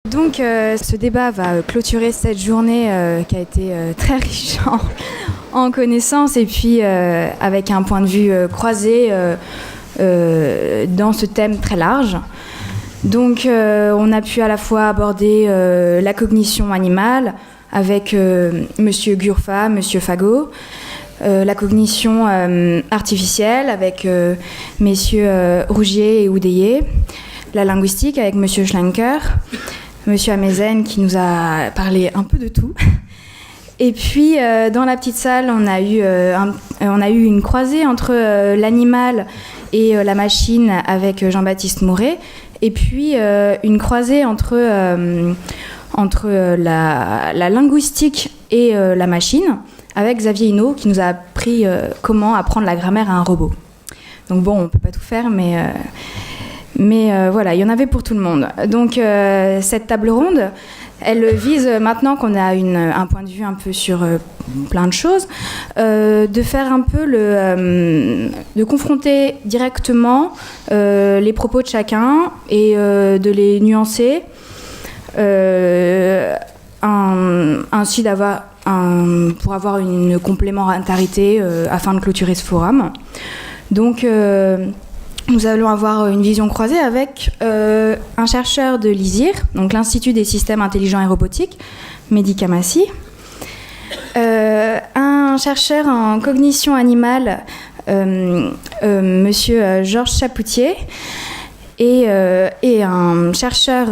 Donc ce débat va clôturer cette journée qui a été très riche en connaissances et puis avec un point de vue croisé dans ce thème très large. Donc on a pu à la fois aborder la cognition animale avec Monsieur Gurfa, Monsieur Fagot, la cognition artificielle avec messieurs Rougier et Oudéier, la linguistique avec Monsieur Schlenker, Monsieur Amezen qui nous a parlé un peu de tout. Et puis dans la petite salle, on a eu une croisée entre l'animal et la machine avec Jean-Baptiste Mouret, et puis une croisée entre la linguistique et la machine avec Xavier Hinault qui nous a appris comment apprendre la grammaire à un robot. Donc bon, on ne peut pas tout faire, mais voilà, il y en avait pour tout le monde. Donc cette table ronde, elle vise, maintenant qu'on a un point de vue un peu sur plein de choses, de faire un peu de confronter directement les propos de chacun et de les nuancer, ainsi pour avoir une complémentarité afin de clôturer ce forum. Donc nous allons avoir une vision croisée avec un chercheur de l'ISIR, donc l'Institut des systèmes intelligents et robotiques, Mehdi Kamassi, un chercheur en cognition animale, Monsieur Georges Chapoutier, et un chercheur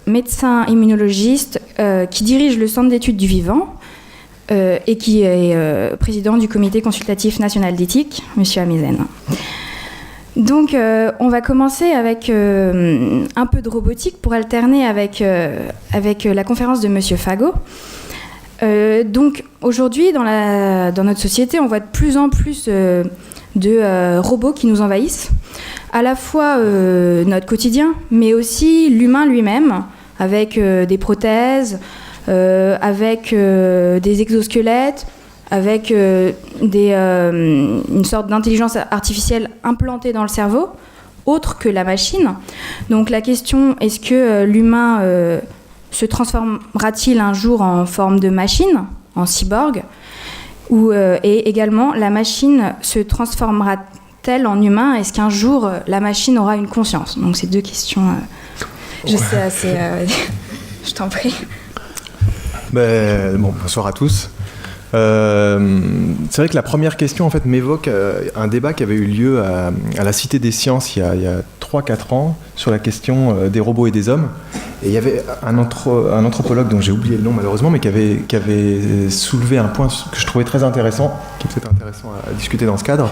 médecin immunologiste qui dirige le Centre d'études du vivant et qui est président du Comité consultatif national d'éthique, Monsieur Amezen. Donc on va commencer avec un peu de robotique pour alterner avec la conférence de Monsieur Fagot. Donc aujourd'hui, dans notre société, on voit de plus en plus de robots qui nous envahissent, à la fois notre quotidien, mais aussi l'humain lui-même, avec des prothèses, avec des exosquelettes, avec une sorte d'intelligence artificielle implantée dans le cerveau, autre que la machine. Donc la question, est-ce que l'humain se transformera-t-il un jour en forme de machine, en cyborg, et également, la machine se transformera-t-elle en humain? Est-ce qu'un jour, la machine aura une conscience? Donc c'est deux questions, je sais, assez... je t'en prie. Bonsoir à tous. C'est vrai que la première question en fait m'évoque un débat qui avait eu lieu à la Cité des Sciences il y a 3-4 ans sur la question des robots et des hommes. Et il y avait un anthropologue dont j'ai oublié le nom malheureusement, mais qui avait soulevé un point que je trouvais très intéressant, qui est peut-être intéressant à discuter dans ce cadre,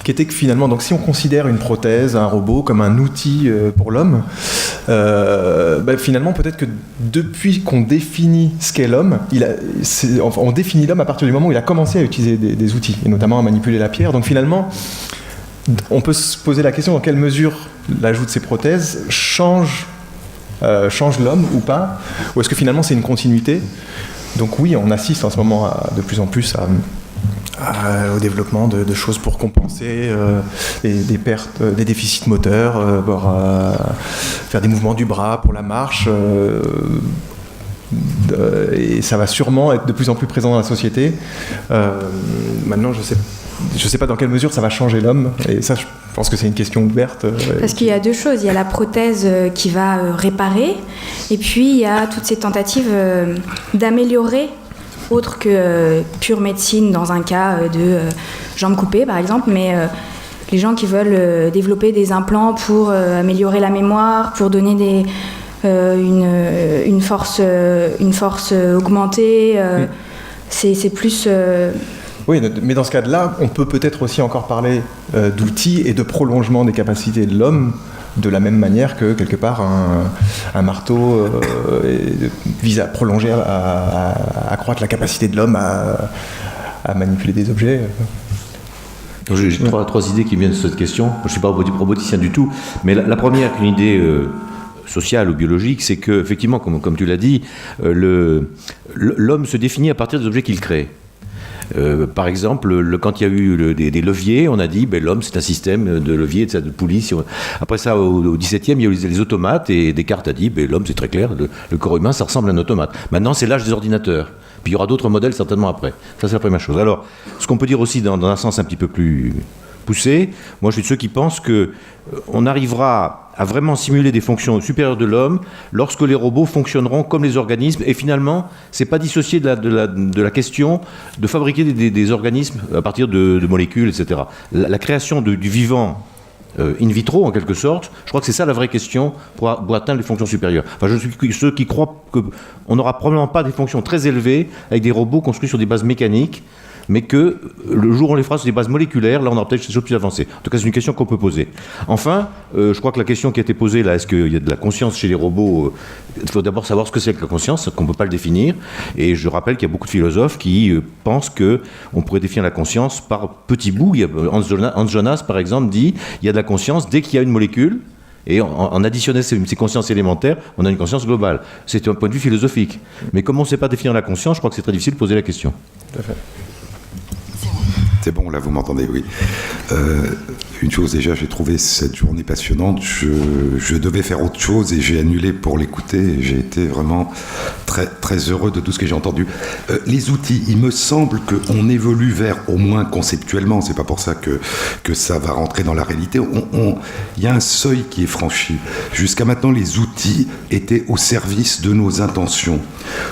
qui était que finalement, donc si on considère une prothèse, un robot comme un outil pour l'homme, finalement peut-être que depuis qu'on définit ce qu'est l'homme, on définit l'homme à partir du moment où il a commencé à utiliser des outils, et notamment à manipuler la pierre. Donc finalement, on peut se poser la question dans quelle mesure l'ajout de ces prothèses change l'homme ou pas, ou est-ce que finalement c'est une continuité? Donc oui, on assiste en ce moment de plus en plus au développement de choses pour compenser des pertes, des déficits moteurs, faire des mouvements du bras pour la marche, et ça va sûrement être de plus en plus présent dans la société. Maintenant, je sais pas dans quelle mesure ça va changer l'homme, et ça je pense que c'est une question ouverte. Parce qu'il y a deux choses, il y a la prothèse qui va réparer, et puis il y a toutes ces tentatives d'améliorer, autre que pure médecine dans un cas de jambes coupées par exemple, mais les gens qui veulent développer des implants pour améliorer la mémoire, pour donner une force augmentée, c'est plus... Oui, mais dans ce cas-là, on peut peut-être aussi encore parler d'outils et de prolongement des capacités de l'homme, de la même manière que, quelque part, un marteau vise à prolonger, à accroître la capacité de l'homme à manipuler des objets. J'ai trois idées qui viennent de cette question. Je ne suis pas roboticien du tout, mais la première, une idée sociale ou biologique, c'est que, effectivement, comme tu l'as dit, l'homme se définit à partir des objets qu'il crée. Par exemple, quand il y a eu des leviers, on a dit l'homme c'est un système de leviers, de poulies. Après ça, au XVIIe, il y a eu les automates et Descartes a dit l'homme c'est très clair, le corps humain ça ressemble à un automate. Maintenant c'est l'âge des ordinateurs. Puis il y aura d'autres modèles certainement après. Ça c'est la première chose. Alors, ce qu'on peut dire aussi dans un sens un petit peu plus poussé, moi je suis de ceux qui pensent qu'on arrivera à vraiment simuler des fonctions supérieures de l'homme lorsque les robots fonctionneront comme les organismes. Et finalement, c'est pas dissocié de la question de fabriquer des organismes à partir de molécules, etc. La création du vivant in vitro, en quelque sorte, je crois que c'est ça la vraie question pour atteindre les fonctions supérieures. Enfin, je suis ceux qui croient qu'on n'aura probablement pas des fonctions très élevées avec des robots construits sur des bases mécaniques, mais que le jour où on les fera sur des bases moléculaires, là on aura peut-être des choses plus avancées. En tout cas, c'est une question qu'on peut poser. Enfin, je crois que la question qui a été posée là, est-ce qu'il y a de la conscience chez les robots? Il faut d'abord savoir ce que c'est que la conscience, qu'on ne peut pas le définir. Et je rappelle qu'il y a beaucoup de philosophes qui pensent qu'on pourrait définir la conscience par petits bouts. Hans Jonas, par exemple, dit il y a de la conscience dès qu'il y a une molécule. Et en additionnant ces consciences élémentaires, on a une conscience globale. C'est un point de vue philosophique. Mais comme on ne sait pas définir la conscience, je crois que c'est très difficile de poser la question. Tout à fait. C'est bon, là vous m'entendez, oui. Une chose déjà, j'ai trouvé cette journée passionnante. Je devais faire autre chose et j'ai annulé pour l'écouter. Et j'ai été vraiment très, très heureux de tout ce que j'ai entendu. Les outils, il me semble qu'on évolue vers, au moins conceptuellement, c'est pas pour ça que ça va rentrer dans la réalité. Il y a un seuil qui est franchi. Jusqu'à maintenant, les outils étaient au service de nos intentions.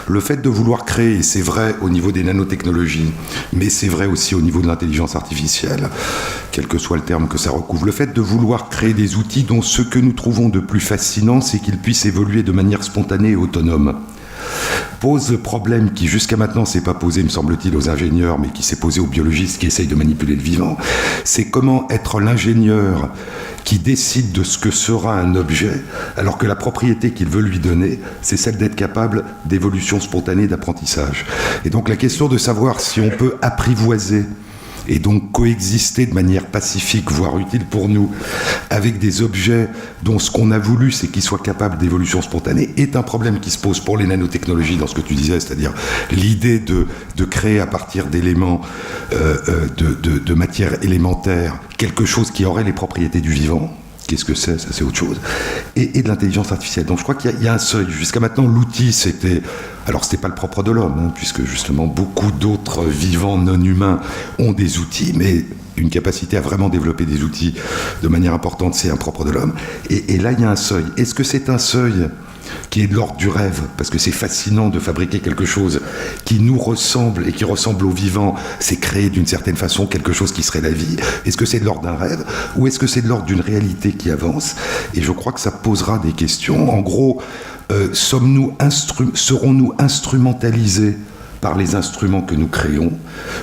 Le fait de vouloir créer, et c'est vrai au niveau des nanotechnologies, mais c'est vrai aussi au niveau de l'intelligence artificielle, quel que soit le terme que ça recouvre, le fait de vouloir créer des outils dont ce que nous trouvons de plus fascinant, c'est qu'ils puissent évoluer de manière spontanée et autonome, pose le problème qui jusqu'à maintenant s'est pas posé, me semble-t-il, aux ingénieurs, mais qui s'est posé aux biologistes qui essayent de manipuler le vivant. C'est comment être l'ingénieur qui décide de ce que sera un objet, alors que la propriété qu'il veut lui donner, c'est celle d'être capable d'évolution spontanée, d'apprentissage. Et donc la question de savoir si on peut apprivoiser et donc coexister de manière pacifique, voire utile pour nous, avec des objets dont ce qu'on a voulu, c'est qu'ils soient capables d'évolution spontanée, est un problème qui se pose pour les nanotechnologies, dans ce que tu disais, c'est-à-dire l'idée de créer à partir d'éléments, de matière élémentaire, quelque chose qui aurait les propriétés du vivant. Qu'est-ce que c'est? Ça, c'est autre chose. Et de l'intelligence artificielle. Donc je crois qu'il y a un seuil. Jusqu'à maintenant, l'outil, c'était... Alors, c'était pas le propre de l'homme, puisque justement, beaucoup d'autres vivants non humains ont des outils, mais une capacité à vraiment développer des outils de manière importante, c'est impropre de l'homme. Et là, il y a un seuil. Est-ce que c'est un seuil qui est de l'ordre du rêve, parce que c'est fascinant de fabriquer quelque chose qui nous ressemble et qui ressemble au vivant, c'est créer d'une certaine façon quelque chose qui serait la vie. Est-ce que c'est de l'ordre d'un rêve, ou est-ce que c'est de l'ordre d'une réalité qui avance? Et je crois que ça posera des questions. En gros, serons-nous instrumentalisés par les instruments que nous créons,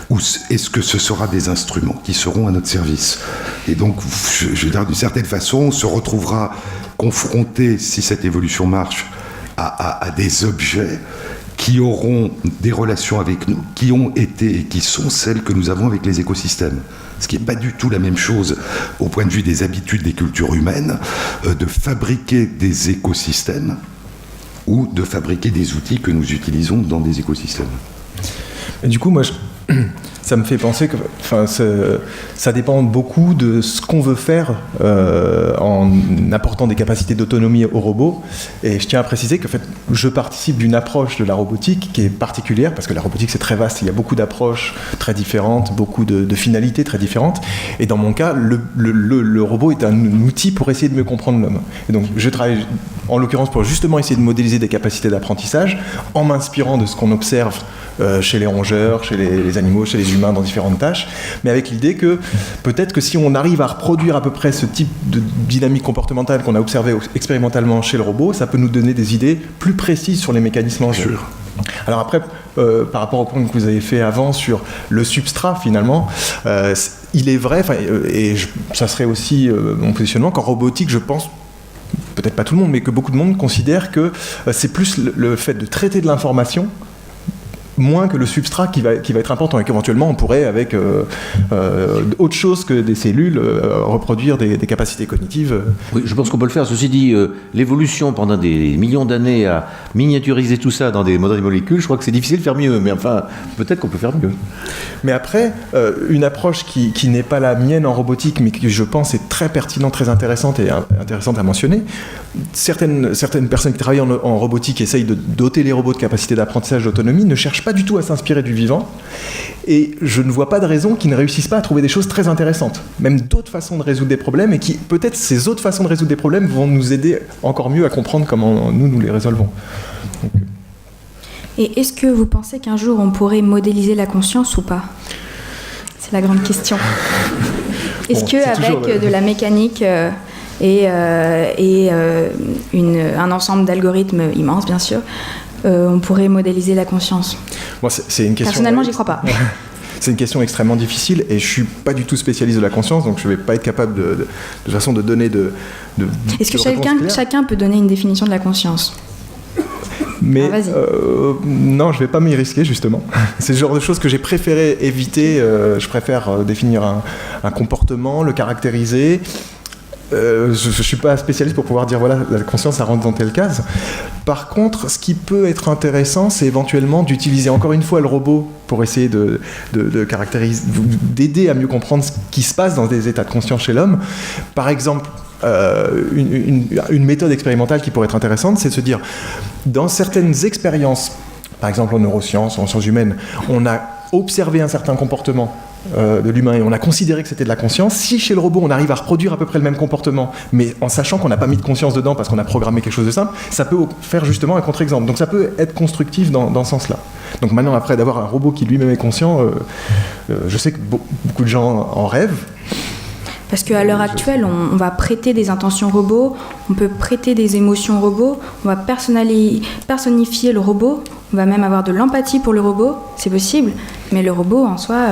ou est-ce que ce sera des instruments qui seront à notre service? Et donc, je veux dire, d'une certaine façon, on se retrouvera confronté, si cette évolution marche, à des objets qui auront des relations avec nous, qui ont été et qui sont celles que nous avons avec les écosystèmes. Ce qui n'est pas du tout la même chose au point de vue des habitudes des cultures humaines, de fabriquer des écosystèmes ou de fabriquer des outils que nous utilisons dans des écosystèmes. Et du coup, moi, ça me fait penser que ça dépend beaucoup de ce qu'on veut faire en apportant des capacités d'autonomie aux robots. Et je tiens à préciser que je participe d'une approche de la robotique qui est particulière, parce que la robotique c'est très vaste, il y a beaucoup d'approches très différentes, beaucoup de finalités très différentes. Et dans mon cas, le robot est un outil pour essayer de mieux comprendre l'homme. Et donc je travaille en l'occurrence pour justement essayer de modéliser des capacités d'apprentissage en m'inspirant de ce qu'on observe chez les rongeurs, chez les animaux, chez les humains dans différentes tâches, mais avec l'idée que peut-être que si on arrive à reproduire à peu près ce type de dynamique comportementale qu'on a observé expérimentalement chez le robot, ça peut nous donner des idées plus précises sur les mécanismes en jeu. Alors après, par rapport au point que vous avez fait avant sur le substrat finalement, il est vrai, ça serait aussi mon positionnement qu'en robotique, je pense, peut-être pas tout le monde, mais que beaucoup de monde considère que c'est plus le fait de traiter de l'information moins que le substrat qui va être important, et qu'éventuellement on pourrait, avec autre chose que des cellules, reproduire des capacités cognitives. Oui, je pense qu'on peut le faire. Ceci dit, l'évolution pendant des millions d'années à miniaturiser tout ça dans des modèles de molécules, je crois que c'est difficile de faire mieux, mais enfin, peut-être qu'on peut faire mieux. Mais après, une approche qui n'est pas la mienne en robotique, mais qui je pense est très pertinente, très intéressante et intéressante à mentionner, certaines personnes qui travaillent en robotique essayent de doter les robots de capacités d'apprentissage, d'autonomie, ne cherchent pas du tout à s'inspirer du vivant, et je ne vois pas de raison qu'ils ne réussissent pas à trouver des choses très intéressantes, même d'autres façons de résoudre des problèmes, et qui, peut-être, ces autres façons de résoudre des problèmes vont nous aider encore mieux à comprendre comment nous les résolvons. Donc, et est-ce que vous pensez qu'un jour on pourrait modéliser la conscience ou pas ? C'est la grande question. Est-ce qu'avec de la mécanique et un ensemble d'algorithmes immenses, bien sûr, on pourrait modélier la conscience ? Bon, c'est une question... Personnellement, j'y crois pas. C'est une question extrêmement difficile, et je suis pas du tout spécialiste de la conscience, donc je vais pas être capable de toute façon de donner de Est-ce que chacun peut donner une définition de la conscience ? Mais non, je vais pas m'y risquer, justement. C'est le genre de choses que j'ai préféré éviter. Je préfère définir un comportement, le caractériser. Je ne suis pas spécialiste pour pouvoir dire voilà, la conscience, ça rentre dans telle case. Par contre, ce qui peut être intéressant, c'est éventuellement d'utiliser encore une fois le robot pour essayer de caractériser, d'aider à mieux comprendre ce qui se passe dans des états de conscience chez l'homme. Par exemple, une méthode expérimentale qui pourrait être intéressante, c'est de se dire, dans certaines expériences, par exemple en neurosciences, en sciences humaines, on a observé un certain comportement de l'humain et on a considéré que c'était de la conscience. Si chez le robot on arrive à reproduire à peu près le même comportement, mais en sachant qu'on n'a pas mis de conscience dedans parce qu'on a programmé quelque chose de simple, ça peut faire justement un contre-exemple. Donc ça peut être constructif dans ce sens-là. Donc maintenant, après d'avoir un robot qui lui-même est conscient, je sais que beaucoup de gens en rêvent. Parce qu'à l'heure actuelle, on va prêter des intentions robots, on peut prêter des émotions robots, on va personnifier le robot, on va même avoir de l'empathie pour le robot, c'est possible, mais le robot en soi,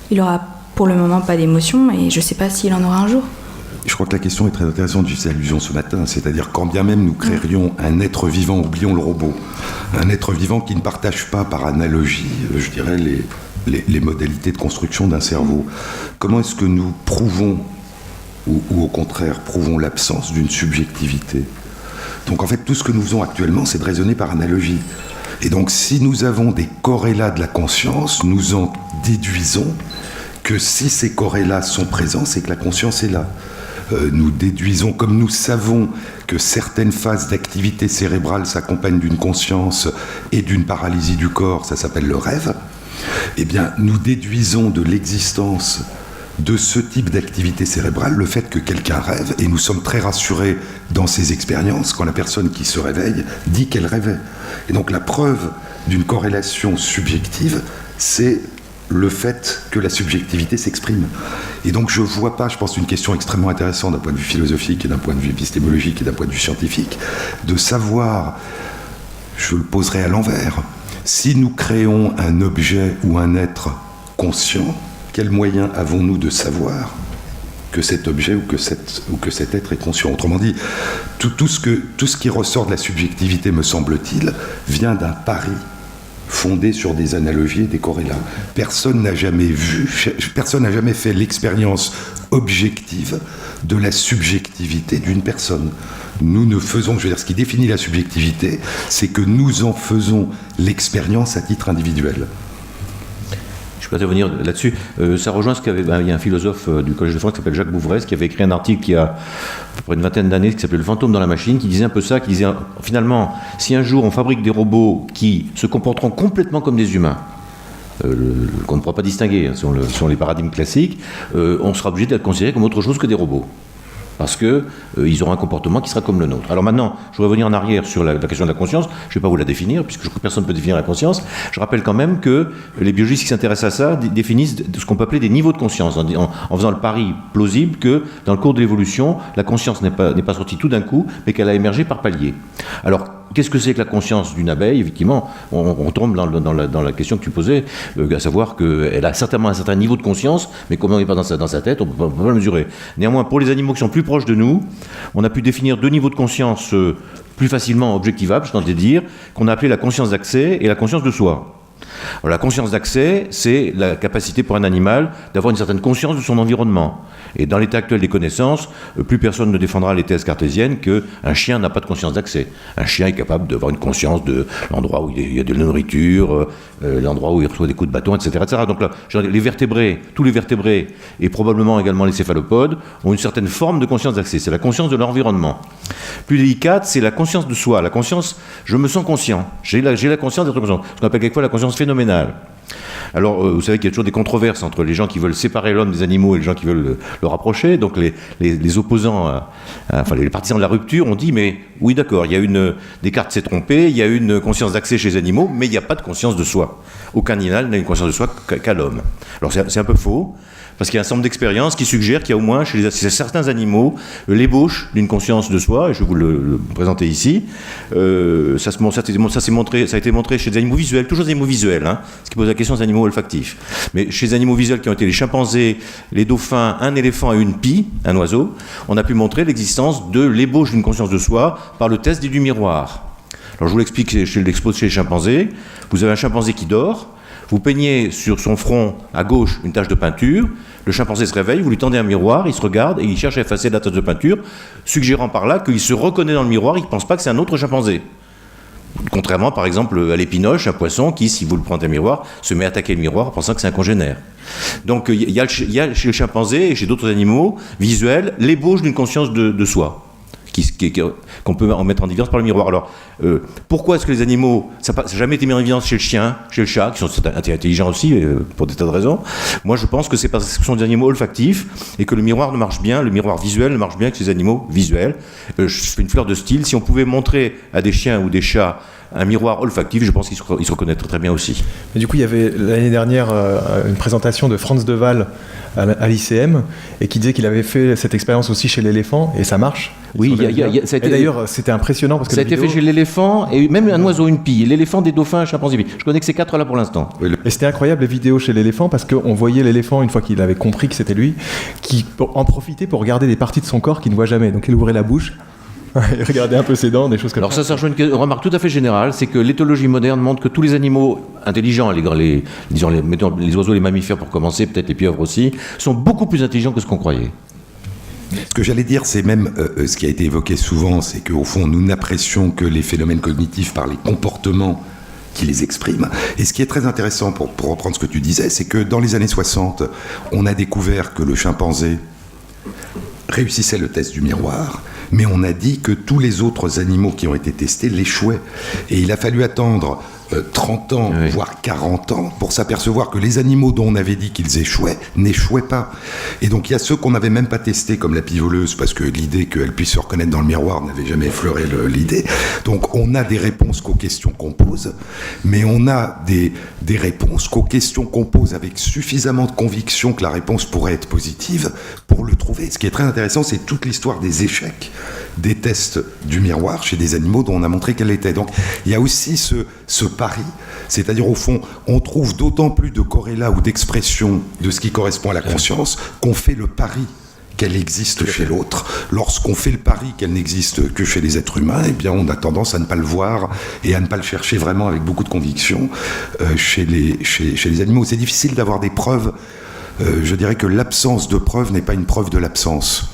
il aura pour le moment pas d'émotion, et je sais pas s'il en aura un jour. Je crois que la question est très intéressante, j'y faisais allusion ce matin, c'est-à-dire quand bien même nous créerions un être vivant, oublions le robot, un être vivant qui ne partage pas par analogie, je dirais, les modalités de construction d'un cerveau. Comment est-ce que nous prouvons, ou au contraire, prouvons l'absence d'une subjectivité ? Donc en fait, tout ce que nous faisons actuellement, c'est de raisonner par analogie. Et donc si nous avons des corrélats de la conscience, nous en déduisons que si ces corrélats sont présents, c'est que la conscience est là. Nous déduisons, comme nous savons que certaines phases d'activité cérébrale s'accompagnent d'une conscience et d'une paralysie du corps, ça s'appelle le rêve, eh bien, nous déduisons de l'existence de ce type d'activité cérébrale le fait que quelqu'un rêve, et nous sommes très rassurés dans ces expériences quand la personne qui se réveille dit qu'elle rêvait. Et donc la preuve d'une corrélation subjective, c'est le fait que la subjectivité s'exprime. Et donc je ne vois pas, je pense, une question extrêmement intéressante d'un point de vue philosophique et d'un point de vue épistémologique et d'un point de vue scientifique, de savoir, je le poserai à l'envers, si nous créons un objet ou un être conscient, quels moyens avons-nous de savoir que cet objet ou que cet être est conscient ? Autrement dit, tout ce qui ressort de la subjectivité, me semble-t-il, vient d'un pari fondé sur des analogies et des corrélats. Personne n'a jamais fait l'expérience objective de la subjectivité d'une personne. Nous ne faisons, ce qui définit la subjectivité, c'est que nous en faisons l'expérience à titre individuel. Je peux intervenir là-dessus. Ça rejoint ce qu'avait... il y a un philosophe du Collège de France qui s'appelle Jacques Bouvresse, qui avait écrit un article il y a à peu près une vingtaine d'années qui s'appelait « Le fantôme dans la machine », qui disait un peu ça, qui disait finalement, si un jour on fabrique des robots qui se comporteront complètement comme des humains, qu'on ne pourra pas distinguer selon les paradigmes classiques, on sera obligé d'être considéré comme autre chose que des robots. Parce qu'ils auront un comportement qui sera comme le nôtre. Alors maintenant, je voudrais revenir en arrière sur la question de la conscience. Je ne vais pas vous la définir, puisque je crois que personne ne peut définir la conscience. Je rappelle quand même que les biologistes qui s'intéressent à ça définissent ce qu'on peut appeler des niveaux de conscience, en faisant le pari plausible que dans le cours de l'évolution, la conscience n'est pas sortie tout d'un coup, mais qu'elle a émergé par paliers. Alors, qu'est-ce que c'est que la conscience d'une abeille ? Effectivement, on tombe dans la question que tu posais, à savoir qu'elle a certainement un certain niveau de conscience, mais comme on n'est pas dans sa tête, on ne peut pas le mesurer. Néanmoins, pour les animaux qui sont plus proches de nous, on a pu définir deux niveaux de conscience plus facilement objectivables, je tentais de dire, qu'on a appelé la conscience d'accès et la conscience de soi. Alors, la conscience d'accès, c'est la capacité pour un animal d'avoir une certaine conscience de son environnement. Et dans l'état actuel des connaissances, plus personne ne défendra les thèses cartésiennes qu'un chien n'a pas de conscience d'accès. Un chien est capable d'avoir une conscience de l'endroit où il y a de la nourriture, l'endroit où il reçoit des coups de bâton, etc. etc. Donc là, les vertébrés, tous les vertébrés, et probablement également les céphalopodes, ont une certaine forme de conscience d'accès. C'est la conscience de l'environnement. Plus délicate, c'est la conscience de soi. La conscience, je me sens conscient. J'ai la conscience d'être conscient. Ce qu'on appelle quelquefois la conscience phénoménale. Alors, vous savez qu'il y a toujours des controverses entre les gens qui veulent séparer l'homme des animaux et les gens qui veulent le rapprocher. Donc, les opposants, enfin, les partisans de la rupture ont dit, mais oui, d'accord, il y a Descartes s'est trompé, il y a une conscience d'accès chez les animaux, mais il n'y a pas de conscience de soi. Aucun animal n'a une conscience de soi qu'à l'homme. Alors, c'est un peu faux. Parce qu'il y a un certain nombre d'expériences qui suggèrent qu'il y a au moins chez certains animaux l'ébauche d'une conscience de soi, et je vais vous le présenter ici. Ça a été montré chez des animaux visuels, toujours des animaux visuels, hein, ce qui pose la question des animaux olfactifs. Mais chez les animaux visuels qui ont été les chimpanzés, les dauphins, un éléphant et une pie, un oiseau, on a pu montrer l'existence de l'ébauche d'une conscience de soi par le test du miroir. Alors je vous l'explique chez les chimpanzés. Vous avez un chimpanzé qui dort. Vous peignez sur son front à gauche une tache de peinture, le chimpanzé se réveille, vous lui tendez un miroir, il se regarde et il cherche à effacer la tache de peinture, suggérant par là qu'il se reconnaît dans le miroir, il ne pense pas que c'est un autre chimpanzé. Contrairement par exemple à l'épinoche, un poisson qui, si vous le prenez un miroir, se met à attaquer le miroir en pensant que c'est un congénère. Donc il y a chez le chimpanzé et chez d'autres animaux visuels l'ébauche d'une conscience de soi. Qu'on peut en mettre en évidence par le miroir. Alors, pourquoi est-ce que les animaux, ça n'a jamais été mis en évidence chez le chien, chez le chat, qui sont intelligents aussi, pour des tas de raisons. Moi, je pense que c'est parce que ce sont des animaux olfactifs et que le miroir ne marche bien, le miroir visuel ne marche bien que chez les animaux visuels. Je fais une fleur de style. Si on pouvait montrer à des chiens ou des chats un miroir olfactif, je pense qu'ils se reconnaîtraient très bien aussi. Mais du coup, il y avait l'année dernière une présentation de Franz de Waal à l'ICM et qui disait qu'il avait fait cette expérience aussi chez l'éléphant et ça marche. Oui, ça a été, et d'ailleurs, c'était impressionnant parce que ça a été fait chez l'éléphant et même un oiseau, une pie, l'éléphant, des dauphins, un chimpanzé. Je connais que ces quatre là pour l'instant. Et c'était incroyable les vidéos chez l'éléphant parce qu'on voyait l'éléphant une fois qu'il avait compris que c'était lui, qui en profitait pour regarder des parties de son corps qu'il ne voit jamais. Donc il ouvrait la bouche. Il regardait un peu ses dents, des choses comme ça. Alors ça rejoint une remarque tout à fait générale, c'est que l'éthologie moderne montre que tous les animaux intelligents, mettons les oiseaux, les mammifères pour commencer, peut-être les pieuvres aussi, sont beaucoup plus intelligents que ce qu'on croyait. Ce que j'allais dire, c'est même ce qui a été évoqué souvent, c'est qu'au fond, nous n'apprécions que les phénomènes cognitifs par les comportements qui les expriment. Et ce qui est très intéressant, pour reprendre ce que tu disais, c'est que dans les années 60, on a découvert que le chimpanzé réussissait le test du miroir, mais on a dit que tous les autres animaux qui ont été testés l'échouaient. Et il a fallu attendre 30 ans, oui, voire 40 ans, pour s'apercevoir que les animaux dont on avait dit qu'ils échouaient, n'échouaient pas. Et donc il y a ceux qu'on n'avait même pas testés, comme la pie voleuse, parce que l'idée qu'elle puisse se reconnaître dans le miroir n'avait jamais effleuré l'idée. Donc on a des réponses qu'aux questions qu'on pose, mais on a des réponses qu'aux questions qu'on pose avec suffisamment de conviction que la réponse pourrait être positive pour le trouver. Ce qui est très intéressant, c'est toute l'histoire des échecs des tests du miroir chez des animaux dont on a montré qu'elle était. Donc il y a aussi ce pari, c'est-à-dire au fond, on trouve d'autant plus de corrélats ou d'expressions de ce qui correspond à la conscience qu'on fait le pari qu'elle existe chez l'autre. Lorsqu'on fait le pari qu'elle n'existe que chez les êtres humains, eh bien on a tendance à ne pas le voir et à ne pas le chercher vraiment avec beaucoup de conviction chez les animaux. C'est difficile d'avoir des preuves. Je dirais que l'absence de preuves n'est pas une preuve de l'absence.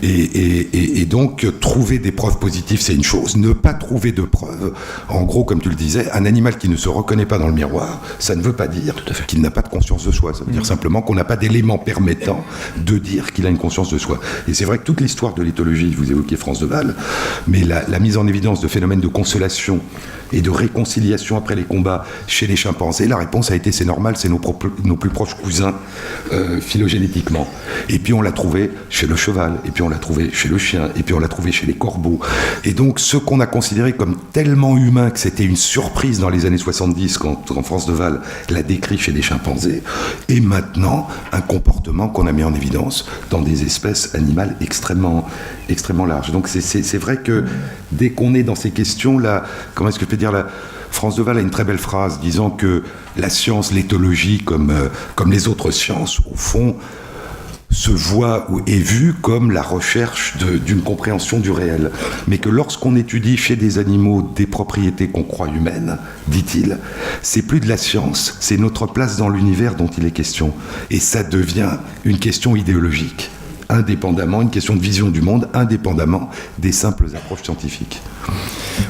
Et donc, trouver des preuves positives, c'est une chose. Ne pas trouver de preuves, en gros, comme tu le disais, un animal qui ne se reconnaît pas dans le miroir, ça ne veut pas dire qu'il n'a pas de conscience de soi. Ça veut dire simplement qu'on n'a pas d'éléments permettant de dire qu'il a une conscience de soi. Et c'est vrai que toute l'histoire de l'éthologie, vous évoquiez Franz de Waal, mais la mise en évidence de phénomènes de consolation et de réconciliation après les combats chez les chimpanzés, la réponse a été c'est normal, c'est nos plus proches cousins phylogénétiquement. Et puis on l'a trouvé chez le cheval, et puis on l'a trouvé chez le chien, et puis on l'a trouvé chez les corbeaux. Et donc ce qu'on a considéré comme tellement humain que c'était une surprise dans les années 70 quand Franz de Waal l'a décrit chez les chimpanzés, est maintenant un comportement qu'on a mis en évidence dans des espèces animales extrêmement larges. Donc c'est vrai que dès qu'on est dans ces questions là, comment est-ce que je peux dire là, Franz de Waal a une très belle phrase disant que la science, l'éthologie, comme les autres sciences, au fond, se voit ou est vu comme la recherche d'une compréhension du réel. Mais que lorsqu'on étudie chez des animaux des propriétés qu'on croit humaines, dit-il, c'est plus de la science, c'est notre place dans l'univers dont il est question. Et ça devient une question idéologique, indépendamment, une question de vision du monde, indépendamment des simples approches scientifiques.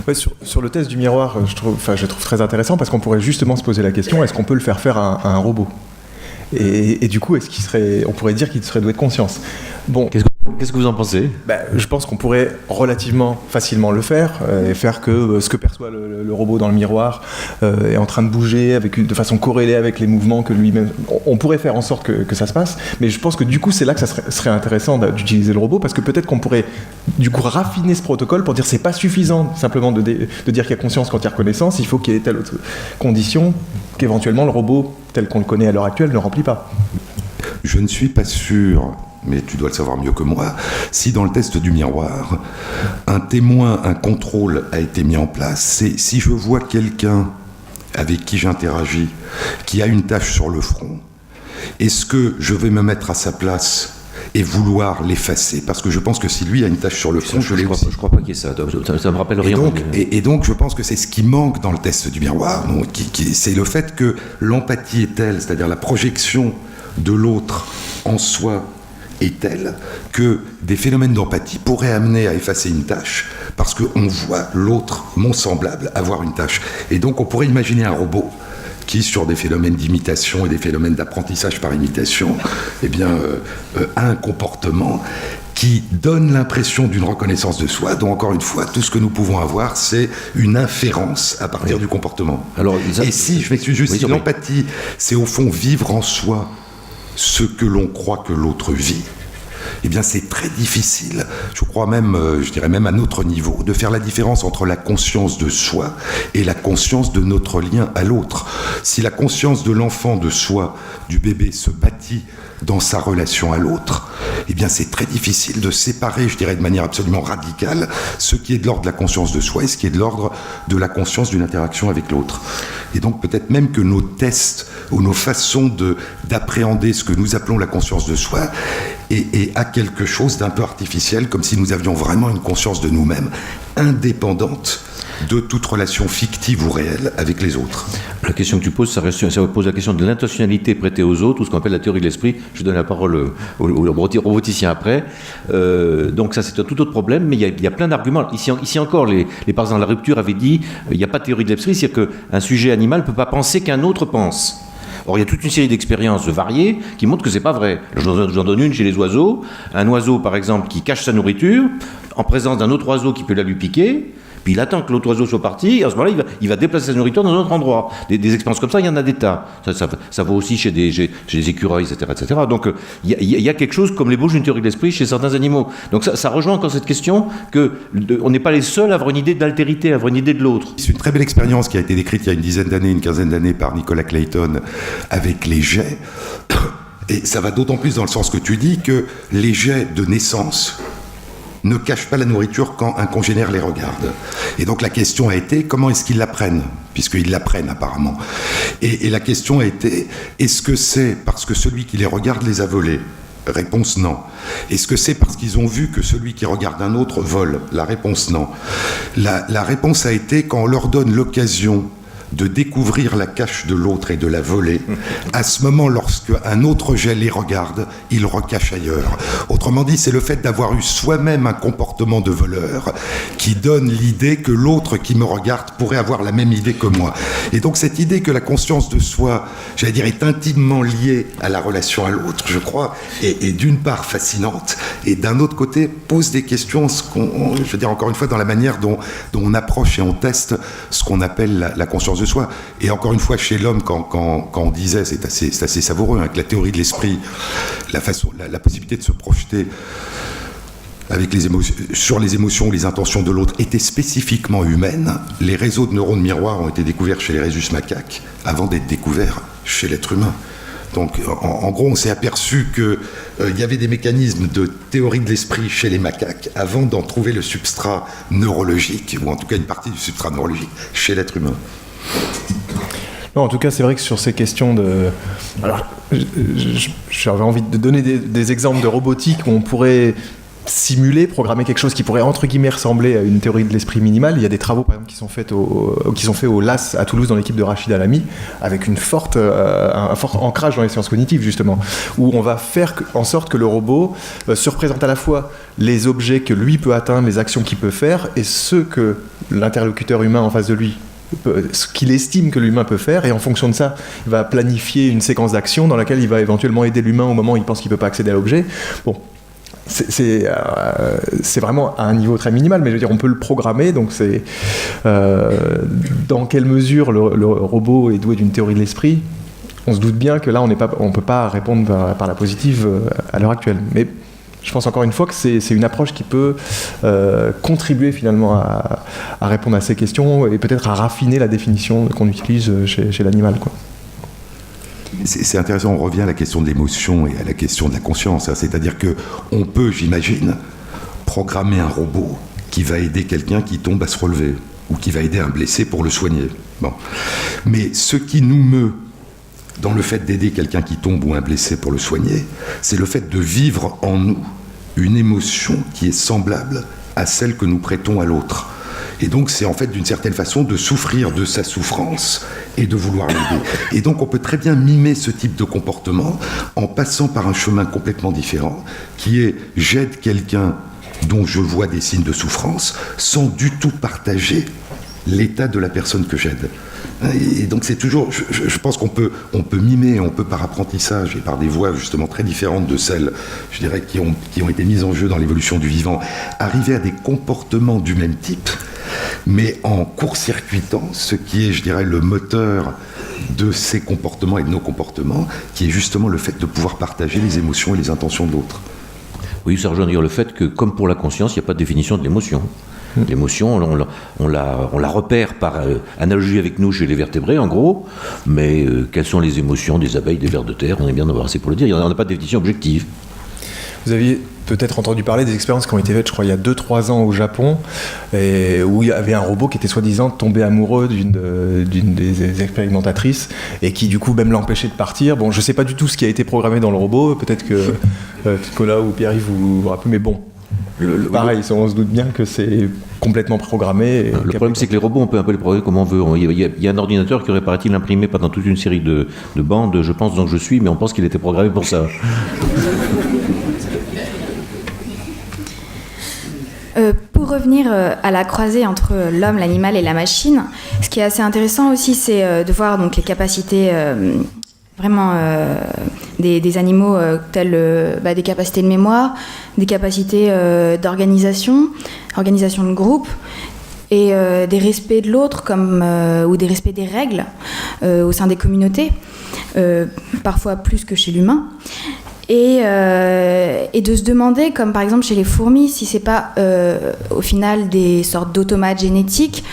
Ouais, sur le test du miroir, je trouve très intéressant parce qu'on pourrait justement se poser la question, est-ce qu'on peut le faire faire à un robot ? Et du coup, on pourrait dire qu'il serait doué de conscience. Bon, Qu'est-ce que vous en pensez ? je pense qu'on pourrait relativement facilement le faire et faire que ce que perçoit le robot dans le miroir est en train de bouger de façon corrélée avec les mouvements que lui-même... On pourrait faire en sorte que ça se passe, mais je pense que du coup, c'est là que ça serait intéressant d'utiliser le robot, parce que peut-être qu'on pourrait du coup raffiner ce protocole pour dire c'est pas suffisant simplement de dire qu'il y a conscience quand il y a reconnaissance, il faut qu'il y ait telle autre condition qu'éventuellement le robot tel qu'on le connaît à l'heure actuelle ne remplit pas. Je ne suis pas sûr, mais tu dois le savoir mieux que moi, si dans le test du miroir, un témoin, un contrôle a été mis en place. C'est si je vois quelqu'un avec qui j'interagis, qui a une tache sur le front, est-ce que je vais me mettre à sa place et vouloir l'effacer? Parce que je pense que si lui a une tache sur le front, je l'ai aussi. Je crois pas qu'il y ait ça. Ça me rappelle rien. Et donc, je pense que c'est ce qui manque dans le test du miroir. Donc, c'est le fait que l'empathie est telle, c'est-à-dire la projection de l'autre en soi est telle que des phénomènes d'empathie pourraient amener à effacer une tâche parce qu'on voit l'autre, mon semblable, avoir une tâche. Et donc, on pourrait imaginer un robot qui, sur des phénomènes d'imitation et des phénomènes d'apprentissage par imitation, a un comportement qui donne l'impression d'une reconnaissance de soi, dont, encore une fois, tout ce que nous pouvons avoir, c'est une inférence à partir du comportement. Alors, et si, je m'excuse juste, si l'empathie, c'est au fond vivre en soi ce que l'on croit que l'autre vit, eh bien c'est très difficile, je crois même, je dirais même à notre niveau, de faire la différence entre la conscience de soi et la conscience de notre lien à l'autre. Si la conscience de l'enfant, de soi, du bébé se bâtit dans sa relation à l'autre, eh bien c'est très difficile de séparer, je dirais de manière absolument radicale, ce qui est de l'ordre de la conscience de soi et ce qui est de l'ordre de la conscience d'une interaction avec l'autre. Et donc peut-être même que nos tests ou nos façons d'appréhender ce que nous appelons la conscience de soi et à quelque chose d'un peu artificiel, comme si nous avions vraiment une conscience de nous-mêmes indépendante de toute relation fictive ou réelle avec les autres. La question que tu poses, ça pose la question de l'intentionnalité prêtée aux autres, ou ce qu'on appelle la théorie de l'esprit. Je donne la parole au roboticien après. Donc ça, c'est un tout autre problème, mais il y a plein d'arguments. Ici encore, les partisans de la rupture avaient dit il n'y a pas de théorie de l'esprit, c'est-à-dire qu'un sujet animal ne peut pas penser qu'un autre pense. Or, il y a toute une série d'expériences variées qui montrent que c'est pas vrai. J'en donne une chez les oiseaux. Un oiseau, par exemple, qui cache sa nourriture en présence d'un autre oiseau qui peut la lui piquer. Puis il attend que l'autre oiseau soit parti, et à ce moment-là, il va déplacer sa nourriture dans un autre endroit. Des expériences comme ça, il y en a des tas. Ça vaut aussi chez des écureuils, etc., etc. Donc, il y a quelque chose comme l'ébauche d'une théorie de l'esprit chez certains animaux. Donc, ça rejoint encore cette question qu'on n'est pas les seuls à avoir une idée d'altérité, à avoir une idée de l'autre. C'est une très belle expérience qui a été décrite il y a une quinzaine d'années par Nicolas Clayton avec les jets. Et ça va d'autant plus dans le sens que tu dis que les jets de naissance ne cachent pas la nourriture quand un congénère les regarde. Et donc la question a été, comment est-ce qu'ils l'apprennent ? Puisqu'ils l'apprennent apparemment. Et la question a été, est-ce que c'est parce que celui qui les regarde les a volés ? Réponse non. Est-ce que c'est parce qu'ils ont vu que celui qui regarde un autre vole ? La réponse non. La réponse a été quand on leur donne l'occasion de découvrir la cache de l'autre et de la voler, à ce moment, lorsque un autre jet les regarde, il recache ailleurs. Autrement dit, c'est le fait d'avoir eu soi-même un comportement de voleur qui donne l'idée que l'autre qui me regarde pourrait avoir la même idée que moi. Et donc cette idée que la conscience de soi, j'allais dire, est intimement liée à la relation à l'autre, je crois, est d'une part fascinante, et d'un autre côté pose des questions, je veux dire encore une fois, dans la manière dont on approche et on teste ce qu'on appelle la conscience de soi. Et encore une fois, chez l'homme, quand on disait, c'est assez savoureux, hein, que la théorie de l'esprit, la possibilité de se projeter avec sur les émotions ou les intentions de l'autre était spécifiquement humaine, les réseaux de neurones miroirs ont été découverts chez les rhésus macaques avant d'être découverts chez l'être humain. Donc, en gros, on s'est aperçu qu'il y avait des mécanismes de théorie de l'esprit chez les macaques avant d'en trouver le substrat neurologique, ou en tout cas une partie du substrat neurologique, chez l'être humain. Non, en tout cas, c'est vrai que sur ces questions de... Alors, j'avais envie de donner des exemples de robotique où on pourrait simuler, programmer quelque chose qui pourrait entre guillemets ressembler à une théorie de l'esprit minimale. Il y a des travaux par exemple qui sont faits au LAS à Toulouse dans l'équipe de Rachid Alami avec un fort ancrage dans les sciences cognitives justement, où on va faire en sorte que le robot se représente à la fois les objets que lui peut atteindre, les actions qu'il peut faire et ceux que l'interlocuteur humain en face de lui, ce qu'il estime que l'humain peut faire, et en fonction de ça, il va planifier une séquence d'actions dans laquelle il va éventuellement aider l'humain au moment où il pense qu'il ne peut pas accéder à l'objet. Bon. C'est vraiment à un niveau très minimal, mais je veux dire, on peut le programmer, donc c'est dans quelle mesure le robot est doué d'une théorie de l'esprit. On se doute bien que là, on ne peut pas répondre par la positive à l'heure actuelle. Mais je pense encore une fois que c'est une approche qui peut contribuer finalement à répondre à ces questions et peut-être à raffiner la définition qu'on utilise chez l'animal, quoi. C'est intéressant, on revient à la question de l'émotion et à la question de la conscience. C'est-à-dire qu'on peut, j'imagine, programmer un robot qui va aider quelqu'un qui tombe à se relever ou qui va aider un blessé pour le soigner. Bon. Mais ce qui nous meut dans le fait d'aider quelqu'un qui tombe ou un blessé pour le soigner, c'est le fait de vivre en nous une émotion qui est semblable à celle que nous prêtons à l'autre. Et donc, c'est en fait, d'une certaine façon, de souffrir de sa souffrance et de vouloir l'aider. Et donc, on peut très bien mimer ce type de comportement en passant par un chemin complètement différent, qui est « j'aide quelqu'un dont je vois des signes de souffrance » sans du tout partager l'état de la personne que j'aide. Et donc c'est toujours, je pense qu'on peut mimer, on peut par apprentissage et par des voies justement très différentes de celles, je dirais, qui ont été mises en jeu dans l'évolution du vivant, arriver à des comportements du même type, mais en court-circuitant ce qui est, je dirais, le moteur de ces comportements et de nos comportements, qui est justement le fait de pouvoir partager les émotions et les intentions de l'autre. Oui, ça rejoint dire le fait que, comme pour la conscience, il n'y a pas de définition de l'émotion. L'émotion, on la repère par analogie avec nous chez les vertébrés, en gros, mais quelles sont les émotions des abeilles, des vers de terre, on est bien embarrassé pour le dire, il n'y en a pas de définition objective. Vous aviez peut-être entendu parler des expériences qui ont été faites, je crois, il y a 2-3 ans au Japon, où il y avait un robot qui était soi-disant tombé amoureux d'une des expérimentatrices, et qui du coup même l'empêchait de partir. Bon, je ne sais pas du tout ce qui a été programmé dans le robot, peut-être que Nicolas ou Pierre-Yves vous rappelez, mais bon. Pareil, on se doute bien que c'est complètement programmé. Le problème, c'est que les robots, on peut un peu les programmer comme on veut. Il y a un ordinateur qui aurait, paraît-il, imprimé pendant toute une série de bandes, je pense, donc je suis, mais on pense qu'il était programmé pour ça. Pour revenir à la croisée entre l'homme, l'animal et la machine, ce qui est assez intéressant aussi, c'est de voir donc, les capacités vraiment des animaux telles des capacités de mémoire, des capacités d'organisation de groupe, et des respects de l'autre ou des respects des règles au sein des communautés, parfois plus que chez l'humain. Et de se demander, comme par exemple chez les fourmis, si c'est pas au final des sortes d'automates génétiques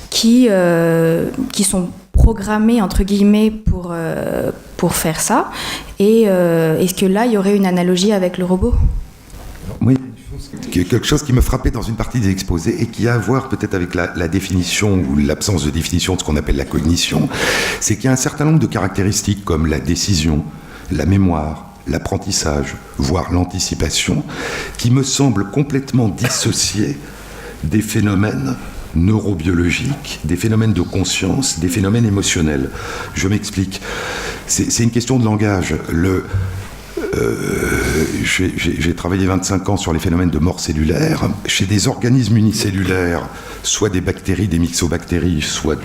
qui sont programmés entre guillemets pour faire ça. Et est-ce que là il y aurait une analogie avec le robot ? Oui, quelque chose qui me frappait dans une partie des exposés et qui a à voir peut-être avec la définition ou l'absence de définition de ce qu'on appelle la cognition, c'est qu'il y a un certain nombre de caractéristiques comme la décision, la mémoire, l'apprentissage, voire l'anticipation, qui me semblent complètement dissociés des phénomènes neurobiologiques, des phénomènes de conscience, des phénomènes émotionnels. Je m'explique. C'est une question de langage. J'ai travaillé 25 ans sur les phénomènes de mort cellulaire. Chez des organismes unicellulaires, soit des bactéries, des myxobactéries, soit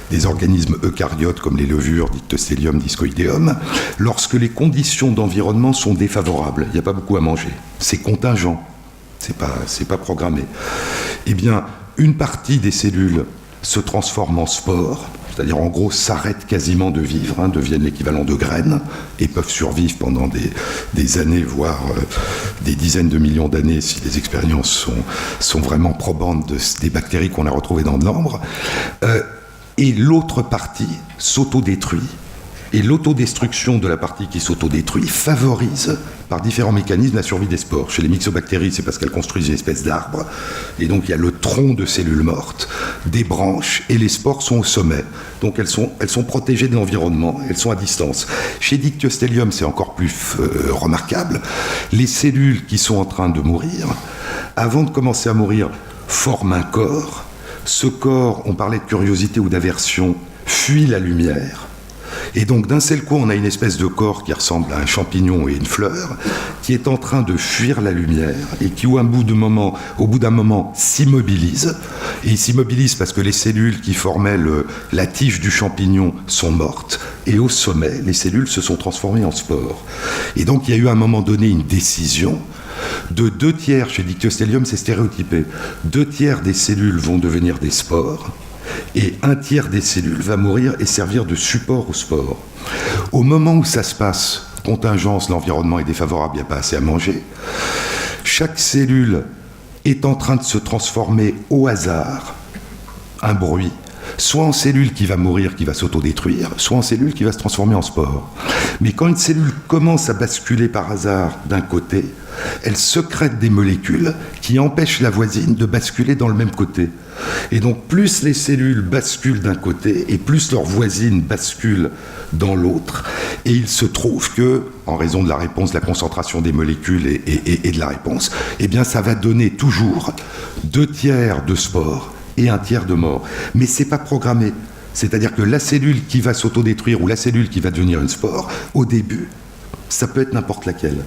des organismes eucaryotes comme les levures, Dictyostelium, Discoideum, lorsque les conditions d'environnement sont défavorables, il n'y a pas beaucoup à manger, c'est contingent, c'est pas programmé, eh bien, une partie des cellules se transforme en spores, c'est-à-dire en gros s'arrêtent quasiment de vivre, deviennent l'équivalent de graines et peuvent survivre pendant des années, voire des dizaines de millions d'années si les expériences sont vraiment probantes des bactéries qu'on a retrouvées dans de l'ambre. Et l'autre partie s'autodétruit Et l'autodestruction de la partie qui s'autodétruit favorise par différents mécanismes la survie des spores. Chez les myxobactéries, c'est parce qu'elles construisent une espèce d'arbre. Et donc il y a le tronc de cellules mortes, des branches, et les spores sont au sommet. Donc elles sont protégées de l'environnement, elles sont à distance. Chez Dictyostelium, c'est encore plus remarquable. Les cellules qui sont en train de mourir, avant de commencer à mourir, forment un corps. Ce corps, on parlait de curiosité ou d'aversion, fuit la lumière. Et donc d'un seul coup, on a une espèce de corps qui ressemble à un champignon et une fleur, qui est en train de fuir la lumière et qui, au bout d'un moment, s'immobilise. Et il s'immobilise parce que les cellules qui formaient la tige du champignon sont mortes. Et au sommet, les cellules se sont transformées en spores. Et donc il y a eu à un moment donné une décision de 2/3, chez Dictyostelium, c'est stéréotypé, 2/3 des cellules vont devenir des spores, et 1/3 des cellules va mourir et servir de support aux spores. Au moment où ça se passe, contingence, l'environnement est défavorable, il n'y a pas assez à manger, chaque cellule est en train de se transformer au hasard, un bruit, soit en cellule qui va mourir, qui va s'autodétruire, soit en cellule qui va se transformer en spore. Mais quand une cellule commence à basculer par hasard d'un côté, elle sécrète des molécules qui empêchent la voisine de basculer dans le même côté. Et donc plus les cellules basculent d'un côté et plus leur voisine bascule dans l'autre. Et il se trouve que, en raison de la réponse, de la concentration des molécules et de la réponse, eh bien ça va donner toujours 2/3 de spores et 1/3 de mort. Mais c'est pas programmé. C'est-à-dire que la cellule qui va s'autodétruire ou la cellule qui va devenir une spore, au début, ça peut être n'importe laquelle.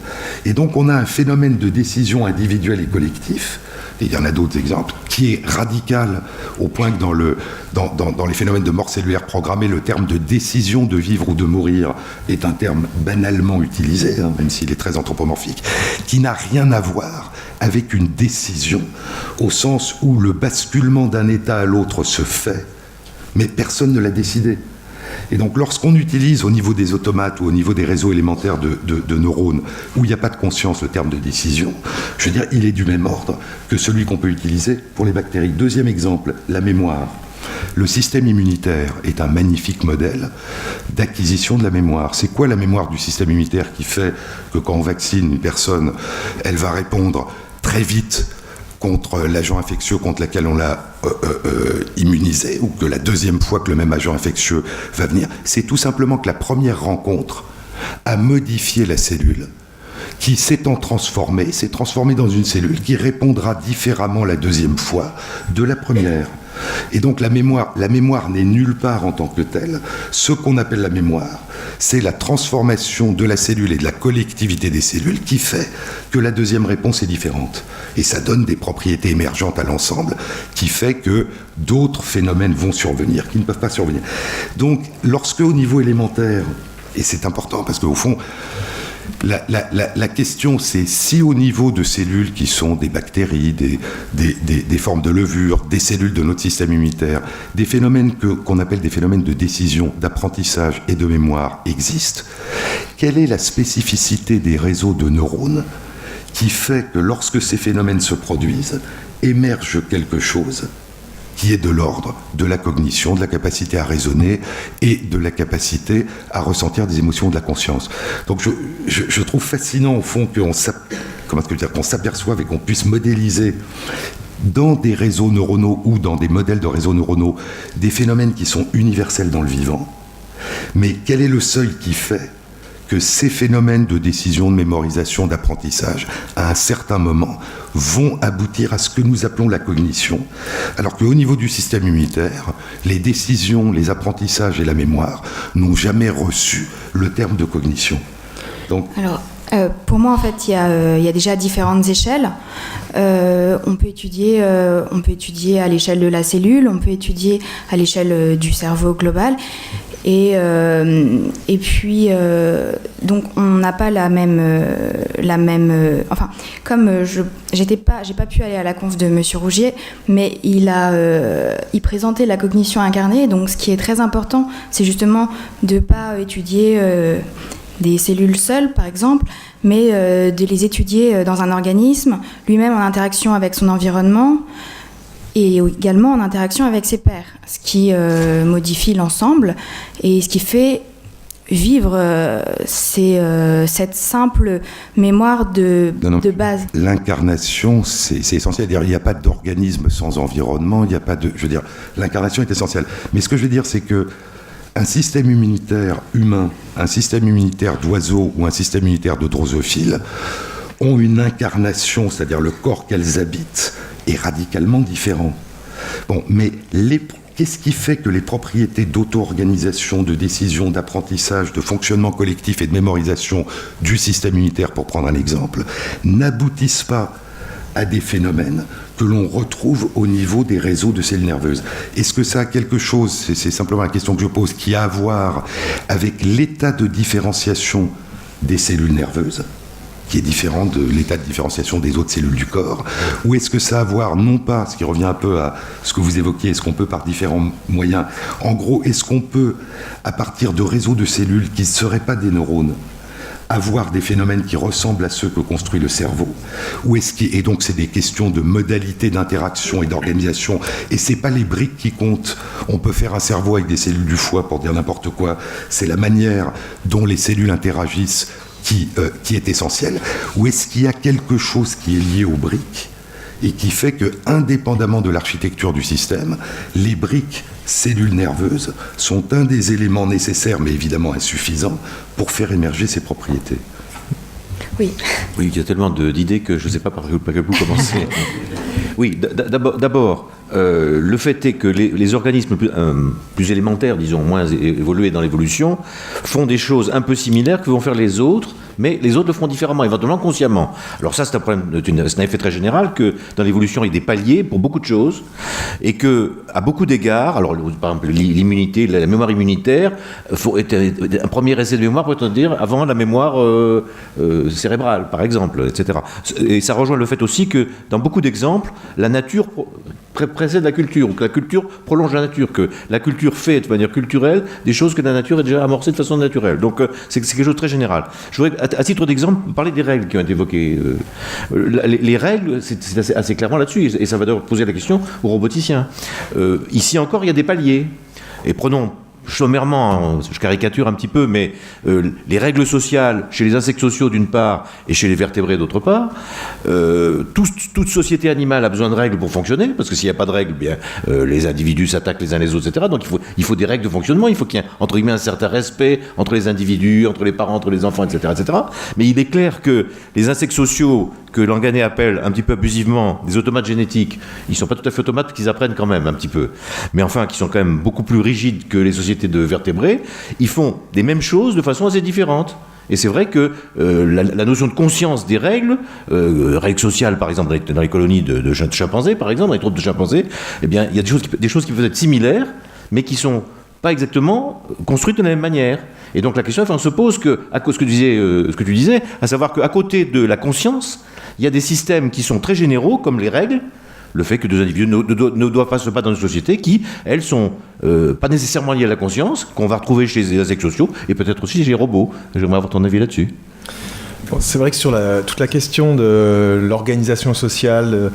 Et donc on a un phénomène de décision individuelle et collectif, et il y en a d'autres exemples, qui est radical au point que dans les phénomènes de mort cellulaire programmée, le terme de décision de vivre ou de mourir est un terme banalement utilisé, même s'il est très anthropomorphique, qui n'a rien à voir avec une décision, au sens où le basculement d'un état à l'autre se fait, mais personne ne l'a décidé. Et donc lorsqu'on utilise au niveau des automates ou au niveau des réseaux élémentaires de neurones, où il n'y a pas de conscience, le terme de décision, je veux dire, il est du même ordre que celui qu'on peut utiliser pour les bactéries. Deuxième exemple, la mémoire. Le système immunitaire est un magnifique modèle d'acquisition de la mémoire. C'est quoi la mémoire du système immunitaire qui fait que quand on vaccine une personne, elle va répondre très vite contre l'agent infectieux contre lequel on l'a immunisé, ou que la deuxième fois que le même agent infectieux va venir, c'est tout simplement que la première rencontre a modifié la cellule, qui s'étant transformée, s'est transformée dans une cellule qui répondra différemment la deuxième fois de la première. Et donc la mémoire n'est nulle part en tant que telle. Ce qu'on appelle la mémoire, c'est la transformation de la cellule et de la collectivité des cellules qui fait que la deuxième réponse est différente. Et ça donne des propriétés émergentes à l'ensemble qui fait que d'autres phénomènes vont survenir, qui ne peuvent pas survenir. Donc lorsque au niveau élémentaire, et c'est important parce qu'au fond, la question, c'est si au niveau de cellules qui sont des bactéries, des formes de levure, des cellules de notre système immunitaire, des phénomènes qu'on appelle des phénomènes de décision, d'apprentissage et de mémoire existent, quelle est la spécificité des réseaux de neurones qui fait que lorsque ces phénomènes se produisent, émerge quelque chose qui est de l'ordre de la cognition, de la capacité à raisonner et de la capacité à ressentir des émotions, de la conscience. Donc je trouve fascinant au fond qu'on s'aperçoive et qu'on puisse modéliser dans des réseaux neuronaux ou dans des modèles de réseaux neuronaux des phénomènes qui sont universels dans le vivant. Mais quel est le seuil qui fait que ces phénomènes de décision, de mémorisation, d'apprentissage, à un certain moment, vont aboutir à ce que nous appelons la cognition, alors qu'au niveau du système immunitaire, les décisions, les apprentissages et la mémoire n'ont jamais reçu le terme de cognition. Donc, alors, pour moi, en fait, il y a déjà différentes échelles. On peut étudier à l'échelle de la cellule, on peut étudier à l'échelle du cerveau global. Et puis, donc, on n'a pas la même enfin, comme j'ai pas pu aller à la conf de Monsieur Rougier, mais il présentait la cognition incarnée. Donc, ce qui est très important, c'est justement de pas étudier des cellules seules, par exemple, mais de les étudier dans un organisme, lui-même en interaction avec son environnement, et également en interaction avec ses pairs, ce qui modifie l'ensemble et ce qui fait vivre cette simple mémoire de base. L'incarnation, c'est essentiel. Il n'y a pas d'organisme sans environnement. Il n'y a pas de. Je veux dire, l'incarnation est essentielle. Mais ce que je veux dire, c'est que un système immunitaire humain, un système immunitaire d'oiseaux ou un système immunitaire de drosophiles ont une incarnation, c'est-à-dire le corps qu'elles habitent, est radicalement différent. Bon, mais qu'est-ce qui fait que les propriétés d'auto-organisation, de décision, d'apprentissage, de fonctionnement collectif et de mémorisation du système immunitaire, pour prendre un exemple, n'aboutissent pas à des phénomènes que l'on retrouve au niveau des réseaux de cellules nerveuses? Est-ce que ça a quelque chose, c'est simplement la question que je pose, qui a à voir avec l'état de différenciation des cellules nerveuses, qui est différent de l'état de différenciation des autres cellules du corps, ou est-ce que ça a à voir, non pas, ce qui revient un peu à ce que vous évoquiez, est-ce qu'on peut par différents moyens, en gros, est-ce qu'on peut, à partir de réseaux de cellules qui ne seraient pas des neurones, avoir des phénomènes qui ressemblent à ceux que construit le cerveau, et donc c'est des questions de modalité d'interaction et d'organisation, et c'est pas les briques qui comptent. On peut faire un cerveau avec des cellules du foie pour dire n'importe quoi, c'est la manière dont les cellules interagissent qui est essentiel, ou est-ce qu'il y a quelque chose qui est lié aux briques et qui fait que, indépendamment de l'architecture du système, les briques cellules nerveuses sont un des éléments nécessaires, mais évidemment insuffisants, pour faire émerger ces propriétés? Oui. Oui, il y a tellement d'idées que je ne sais pas par quel bout commencer. Oui, d'abord, le fait est que les organismes plus élémentaires, disons, moins évolués dans l'évolution, font des choses un peu similaires que vont faire les autres, mais les autres le feront différemment, éventuellement consciemment. Alors ça, c'est un problème, c'est un effet très général, que dans l'évolution, il y a des paliers pour beaucoup de choses, et que, à beaucoup d'égards, alors par exemple, l'immunité, la mémoire immunitaire, un premier essai de mémoire, peut-on dire, avant la mémoire cérébrale, par exemple, etc. Et ça rejoint le fait aussi que, dans beaucoup d'exemples, la nature précède la culture, ou que la culture prolonge la nature, que la culture fait de manière culturelle des choses que la nature a déjà amorcées de façon naturelle. Donc c'est quelque chose de très général. Je voudrais, à titre d'exemple, parler des règles qui ont été évoquées. Les règles, c'est assez clairement là-dessus, et ça va d'ailleurs poser la question aux roboticiens. Ici encore, il y a des paliers. Et prenons sommairement, je caricature un petit peu, mais les règles sociales chez les insectes sociaux d'une part et chez les vertébrés d'autre part, toute société animale a besoin de règles pour fonctionner, parce que s'il n'y a pas de règles, bien, les individus s'attaquent les uns les autres, etc. Donc il faut des règles de fonctionnement, il faut qu'il y ait entre guillemets un certain respect entre les individus, entre les parents, entre les enfants, etc., etc. Mais il est clair que les insectes sociaux, que Langanet appelle un petit peu abusivement des automates génétiques, ils ne sont pas tout à fait automates, qu'ils apprennent quand même un petit peu, mais enfin qui sont quand même beaucoup plus rigides que les sociétés de vertébrés, ils font des mêmes choses de façon assez différente. Et c'est vrai que la notion de conscience des règles, règles sociales par exemple dans les colonies de chimpanzés par exemple, dans les troupes de chimpanzés, eh bien il y a des choses qui peuvent être similaires, mais qui sont pas exactement construites de la même manière. Et donc la question se pose que, à cause ce que tu disais, à savoir qu'à côté de la conscience, il y a des systèmes qui sont très généraux, comme les règles, le fait que deux individus ne doivent pas se battre dans une société qui, elles, sont pas nécessairement liées à la conscience, qu'on va retrouver chez les insectes sociaux, et peut-être aussi chez les robots. J'aimerais avoir ton avis là-dessus. Bon, c'est vrai que sur toute la question de l'organisation sociale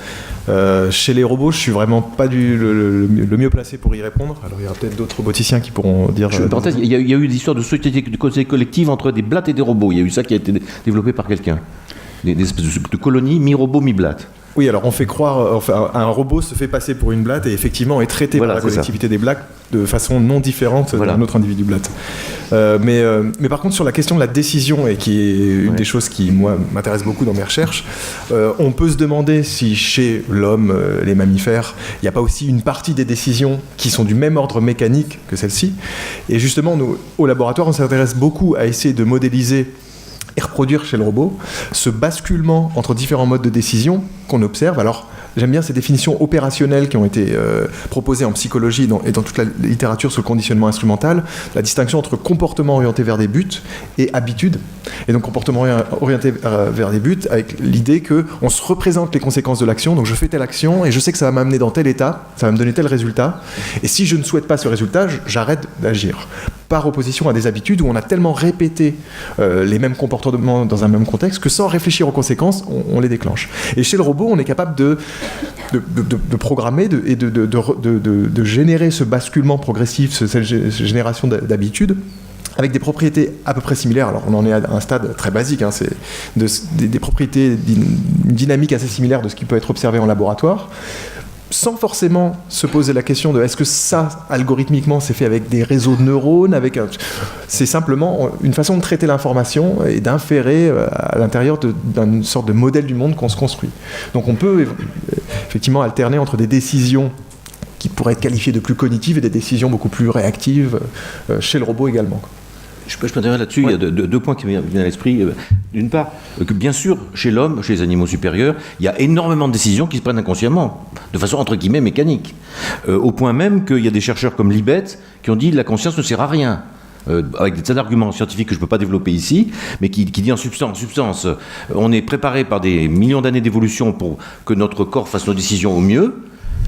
chez les robots, je suis vraiment pas le mieux placé pour y répondre. Alors il y aura peut-être d'autres roboticiens qui pourront dire... il y a eu des histoires de société collective entre des blattes et des robots. Il y a eu ça qui a été développé par quelqu'un. Des espèces de colonies mi-robots, mi-blattes. Oui, alors on fait croire, un robot se fait passer pour une blatte et effectivement est traité par la collectivité des blattes de façon non différente d'un autre individu blatte. Mais par contre, sur la question de la décision, et qui est une des choses qui, moi, m'intéresse beaucoup dans mes recherches, on peut se demander si chez l'homme, les mammifères, il n'y a pas aussi une partie des décisions qui sont du même ordre mécanique que celle-ci. Et justement, nous, au laboratoire, on s'intéresse beaucoup à essayer de modéliser et reproduire chez le robot ce basculement entre différents modes de décision qu'on observe. Alors, j'aime bien ces définitions opérationnelles qui ont été proposées en psychologie et dans toute la littérature sur le conditionnement instrumental, la distinction entre comportement orienté vers des buts et habitude. Et donc comportement orienté vers des buts avec l'idée qu'on se représente les conséquences de l'action, donc je fais telle action et je sais que ça va m'amener dans tel état, ça va me donner tel résultat, et si je ne souhaite pas ce résultat, j'arrête d'agir. Par opposition à des habitudes où on a tellement répété les mêmes comportements dans un même contexte que sans réfléchir aux conséquences, on les déclenche. Et chez le robot, on est capable de programmer et de générer ce basculement progressif, cette génération d'habitudes avec des propriétés à peu près similaires. Alors on en est à un stade très basique, hein, c'est des propriétés d'une dynamique assez similaire de ce qui peut être observé en laboratoire, sans forcément se poser la question de est-ce que ça, algorithmiquement, c'est fait avec des réseaux de neurones, c'est simplement une façon de traiter l'information et d'inférer à l'intérieur d'une sorte de modèle du monde qu'on se construit. Donc on peut effectivement alterner entre des décisions qui pourraient être qualifiées de plus cognitives et des décisions beaucoup plus réactives chez le robot également. Je peux intervenir là-dessus. Ouais. Il y a deux points qui me viennent à l'esprit. D'une part, que bien sûr, chez l'homme, chez les animaux supérieurs, il y a énormément de décisions qui se prennent inconsciemment, de façon entre guillemets mécanique. Au point même qu'il y a des chercheurs comme Libet qui ont dit que la conscience ne sert à rien. Avec des tas d'arguments scientifiques que je ne peux pas développer ici, mais qui dit en substance, on est préparé par des millions d'années d'évolution pour que notre corps fasse nos décisions au mieux.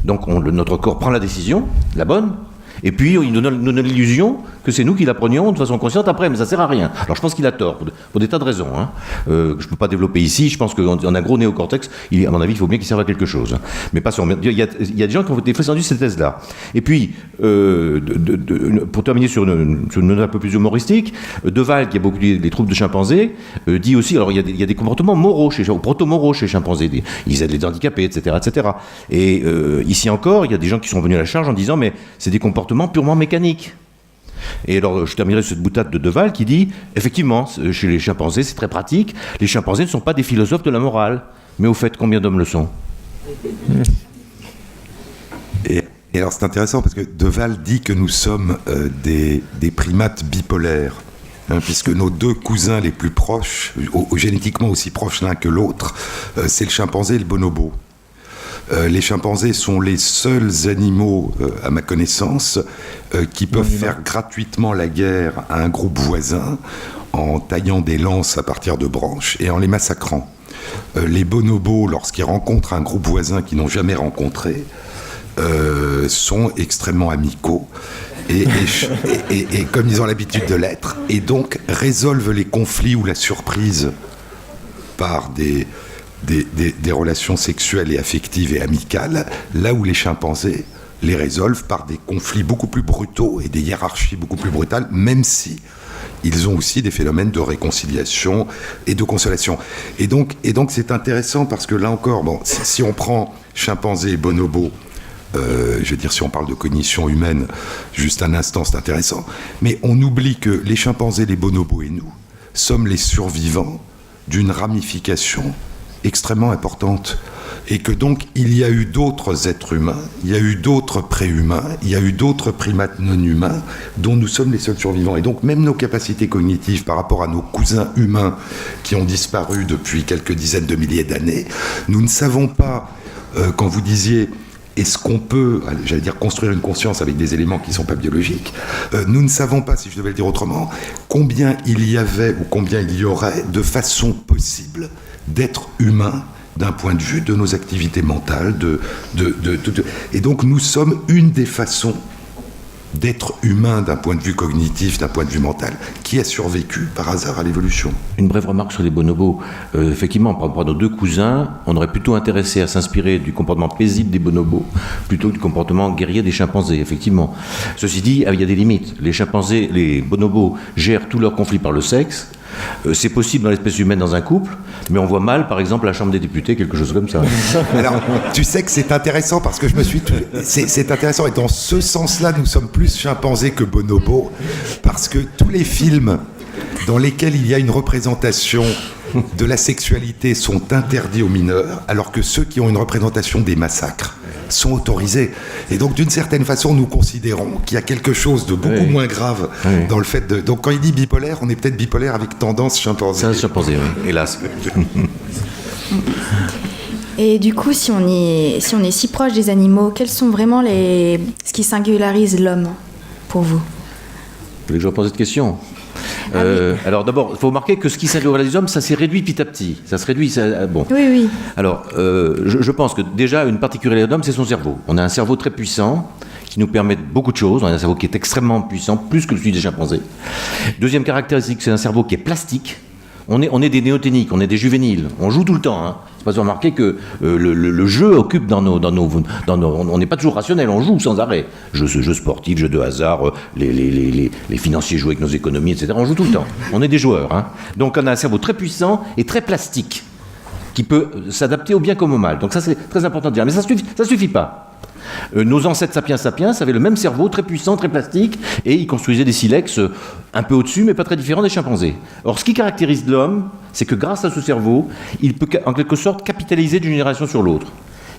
Donc notre corps prend la décision, la bonne, et puis il nous donne l'illusion que c'est nous qui la prenions de façon consciente après, mais ça ne sert à rien. Alors je pense qu'il a tort, pour des tas de raisons, hein, je ne peux pas développer ici. Je pense qu'en un gros néocortex, à mon avis, il faut bien qu'il serve à quelque chose. Hein. Mais pas sur... Il y a des gens qui ont défendu cette thèse-là. Et puis, pour terminer sur une note un peu plus humoristique, Deval, qui a beaucoup des troubles de chimpanzés, dit aussi, alors il y a des comportements moraux, proto-moraux chez les chimpanzés, ils aident les handicapés, etc. etc. Et ici encore, il y a des gens qui sont venus à la charge en disant, mais c'est des comportements purement mécaniques. Et alors, je terminerai cette boutade de Deval qui dit, effectivement, chez les chimpanzés, c'est très pratique, les chimpanzés ne sont pas des philosophes de la morale. Mais au fait, combien d'hommes le sont ? Et alors, c'est intéressant parce que Deval dit que nous sommes des primates bipolaires. Hein, puisque nos deux cousins les plus proches, génétiquement aussi proches l'un que l'autre, c'est le chimpanzé et le bonobo. Les chimpanzés sont les seuls animaux, à ma connaissance, qui peuvent faire gratuitement la guerre à un groupe voisin en taillant des lances à partir de branches et en les massacrant. Les bonobos, lorsqu'ils rencontrent un groupe voisin qu'ils n'ont jamais rencontré, sont extrêmement amicaux et comme ils ont l'habitude de l'être, et donc résolvent les conflits ou la surprise par des relations sexuelles et affectives et amicales, là où les chimpanzés les résolvent par des conflits beaucoup plus brutaux et des hiérarchies beaucoup plus brutales, même si ils ont aussi des phénomènes de réconciliation et de consolation. Et donc c'est intéressant parce que là encore, bon, si on prend chimpanzé et bonobo, je veux dire, si on parle de cognition humaine, juste un instant, c'est intéressant, mais on oublie que les chimpanzés, les bonobos et nous sommes les survivants d'une ramification extrêmement importante, et que donc il y a eu d'autres êtres humains, il y a eu d'autres préhumains, il y a eu d'autres primates non humains dont nous sommes les seuls survivants. Et donc même nos capacités cognitives par rapport à nos cousins humains qui ont disparu depuis quelques dizaines de milliers d'années, nous ne savons pas, quand vous disiez est-ce qu'on peut, j'allais dire, construire une conscience avec des éléments qui ne sont pas biologiques, nous ne savons pas, si je devais le dire autrement, combien il y avait ou combien il y aurait de façons possibles d'être humain d'un point de vue de nos activités mentales. Et donc nous sommes une des façons d'être humain d'un point de vue cognitif, d'un point de vue mental, qui a survécu par hasard à l'évolution. Une brève remarque sur les bonobos. Effectivement, par rapport à nos deux cousins, on aurait plutôt intéressé à s'inspirer du comportement paisible des bonobos plutôt que du comportement guerrier des chimpanzés, effectivement. Ceci dit, il y a des limites. Les chimpanzés, les bonobos gèrent tous leurs conflits par le sexe. C'est possible dans l'espèce humaine dans un couple, mais on voit mal, par exemple, la Chambre des députés, quelque chose comme ça. Alors, tu sais que c'est intéressant parce que je me suis... C'est intéressant, et dans ce sens-là, nous sommes plus chimpanzés que bonobos, parce que tous les films dans lesquels il y a une représentation de la sexualité sont interdits aux mineurs, alors que ceux qui ont une représentation des massacres sont autorisés. Et donc, d'une certaine façon, nous considérons qu'il y a quelque chose de beaucoup moins grave dans le fait de... Donc, quand il dit bipolaire, on est peut-être bipolaire avec tendance chimpanzé. C'est un chimpanzé, oui, hélas. Et du coup, si on est si proche des animaux, quels sont vraiment ce qui singularise l'homme pour vous ? Vous voulez que je réponde à cette question ? Oui. Alors d'abord, il faut remarquer que ce qui singularise les hommes, ça s'est réduit petit à petit. Ça se réduit, bon. Oui. Alors, je pense que déjà, une particularité de l'homme, c'est son cerveau. On a un cerveau très puissant qui nous permet beaucoup de choses. On a un cerveau qui est extrêmement puissant, plus que celui des chimpanzés. Deuxième caractéristique, c'est un cerveau qui est plastique. On est des néoténiques, on est des juvéniles, on joue tout le temps. Hein. C'est pas si remarqué que le jeu occupe dans nos on n'est pas toujours rationnel, on joue sans arrêt. Jeux sportifs, jeux de hasard, les financiers jouent avec nos économies, etc. On joue tout le temps. On est des joueurs. Hein. Donc on a un cerveau très puissant et très plastique qui peut s'adapter au bien comme au mal. Donc ça c'est très important de dire. Mais ça suffit pas. Nos ancêtres sapiens avaient le même cerveau, très puissant, très plastique, et ils construisaient des silex un peu au-dessus, mais pas très différents des chimpanzés. Or, ce qui caractérise l'homme, c'est que grâce à ce cerveau, il peut en quelque sorte capitaliser d'une génération sur l'autre.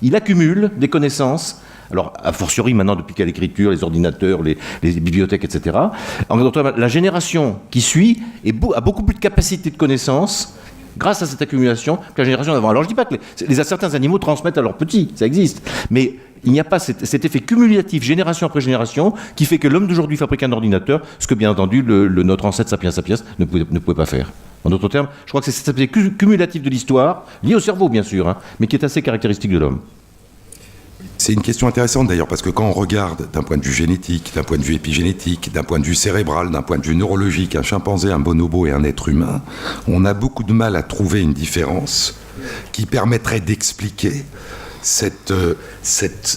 Il accumule des connaissances, alors a fortiori maintenant depuis qu'il y a l'écriture, les ordinateurs, les bibliothèques, etc. En d'autres termes, la génération qui suit a beaucoup plus de capacité de connaissances grâce à cette accumulation que la génération d'avant. Alors je ne dis pas que certains animaux transmettent à leurs petits, ça existe, mais il n'y a pas cet effet cumulatif génération après génération qui fait que l'homme d'aujourd'hui fabrique un ordinateur, ce que bien entendu notre ancêtre sapiens ne pouvait pas faire. En d'autres termes, je crois que c'est cet effet cumulatif de l'histoire, lié au cerveau bien sûr, hein, mais qui est assez caractéristique de l'homme. C'est une question intéressante d'ailleurs, parce que quand on regarde d'un point de vue génétique, d'un point de vue épigénétique, d'un point de vue cérébral, d'un point de vue neurologique, un chimpanzé, un bonobo et un être humain, on a beaucoup de mal à trouver une différence qui permettrait d'expliquer cette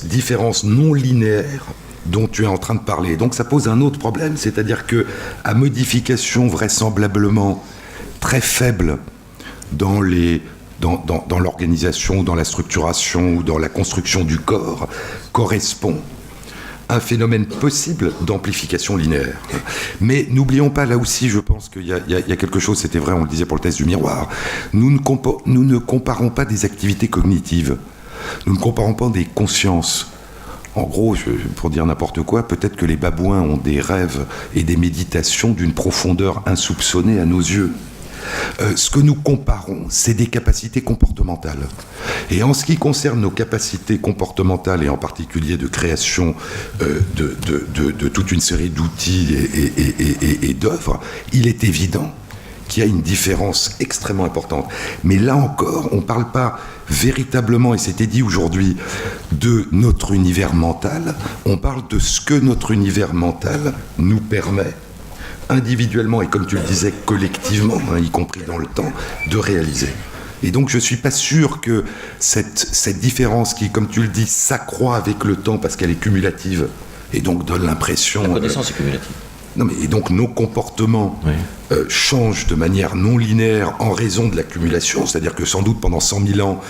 différence non linéaire dont tu es en train de parler. Donc ça pose un autre problème, c'est-à-dire que à modification vraisemblablement très faible dans l'organisation, dans la structuration ou dans la construction du corps, correspond un phénomène possible d'amplification linéaire. Mais n'oublions pas, là aussi, je pense qu'il y a quelque chose, c'était vrai, on le disait pour le test du miroir, nous ne comparons pas des activités cognitives, nous ne comparons pas des consciences. En gros, pour dire n'importe quoi, peut-être que les babouins ont des rêves et des méditations d'une profondeur insoupçonnée à nos yeux. Ce que nous comparons, c'est des capacités comportementales. Et en ce qui concerne nos capacités comportementales, et en particulier de création de toute une série d'outils et d'œuvres, il est évident qu'il y a une différence extrêmement importante. Mais là encore, on ne parle pas véritablement, et c'était dit aujourd'hui, de notre univers mental, on parle de ce que notre univers mental nous permet individuellement et comme tu le disais collectivement, hein, y compris dans le temps, de réaliser. Et donc je ne suis pas sûr que cette différence qui, comme tu le dis, s'accroît avec le temps parce qu'elle est cumulative et donc donne l'impression... La connaissance est cumulative. Non, mais et donc nos comportements changent de manière non linéaire en raison de l'accumulation, c'est-à-dire que sans doute pendant 100 000 ans,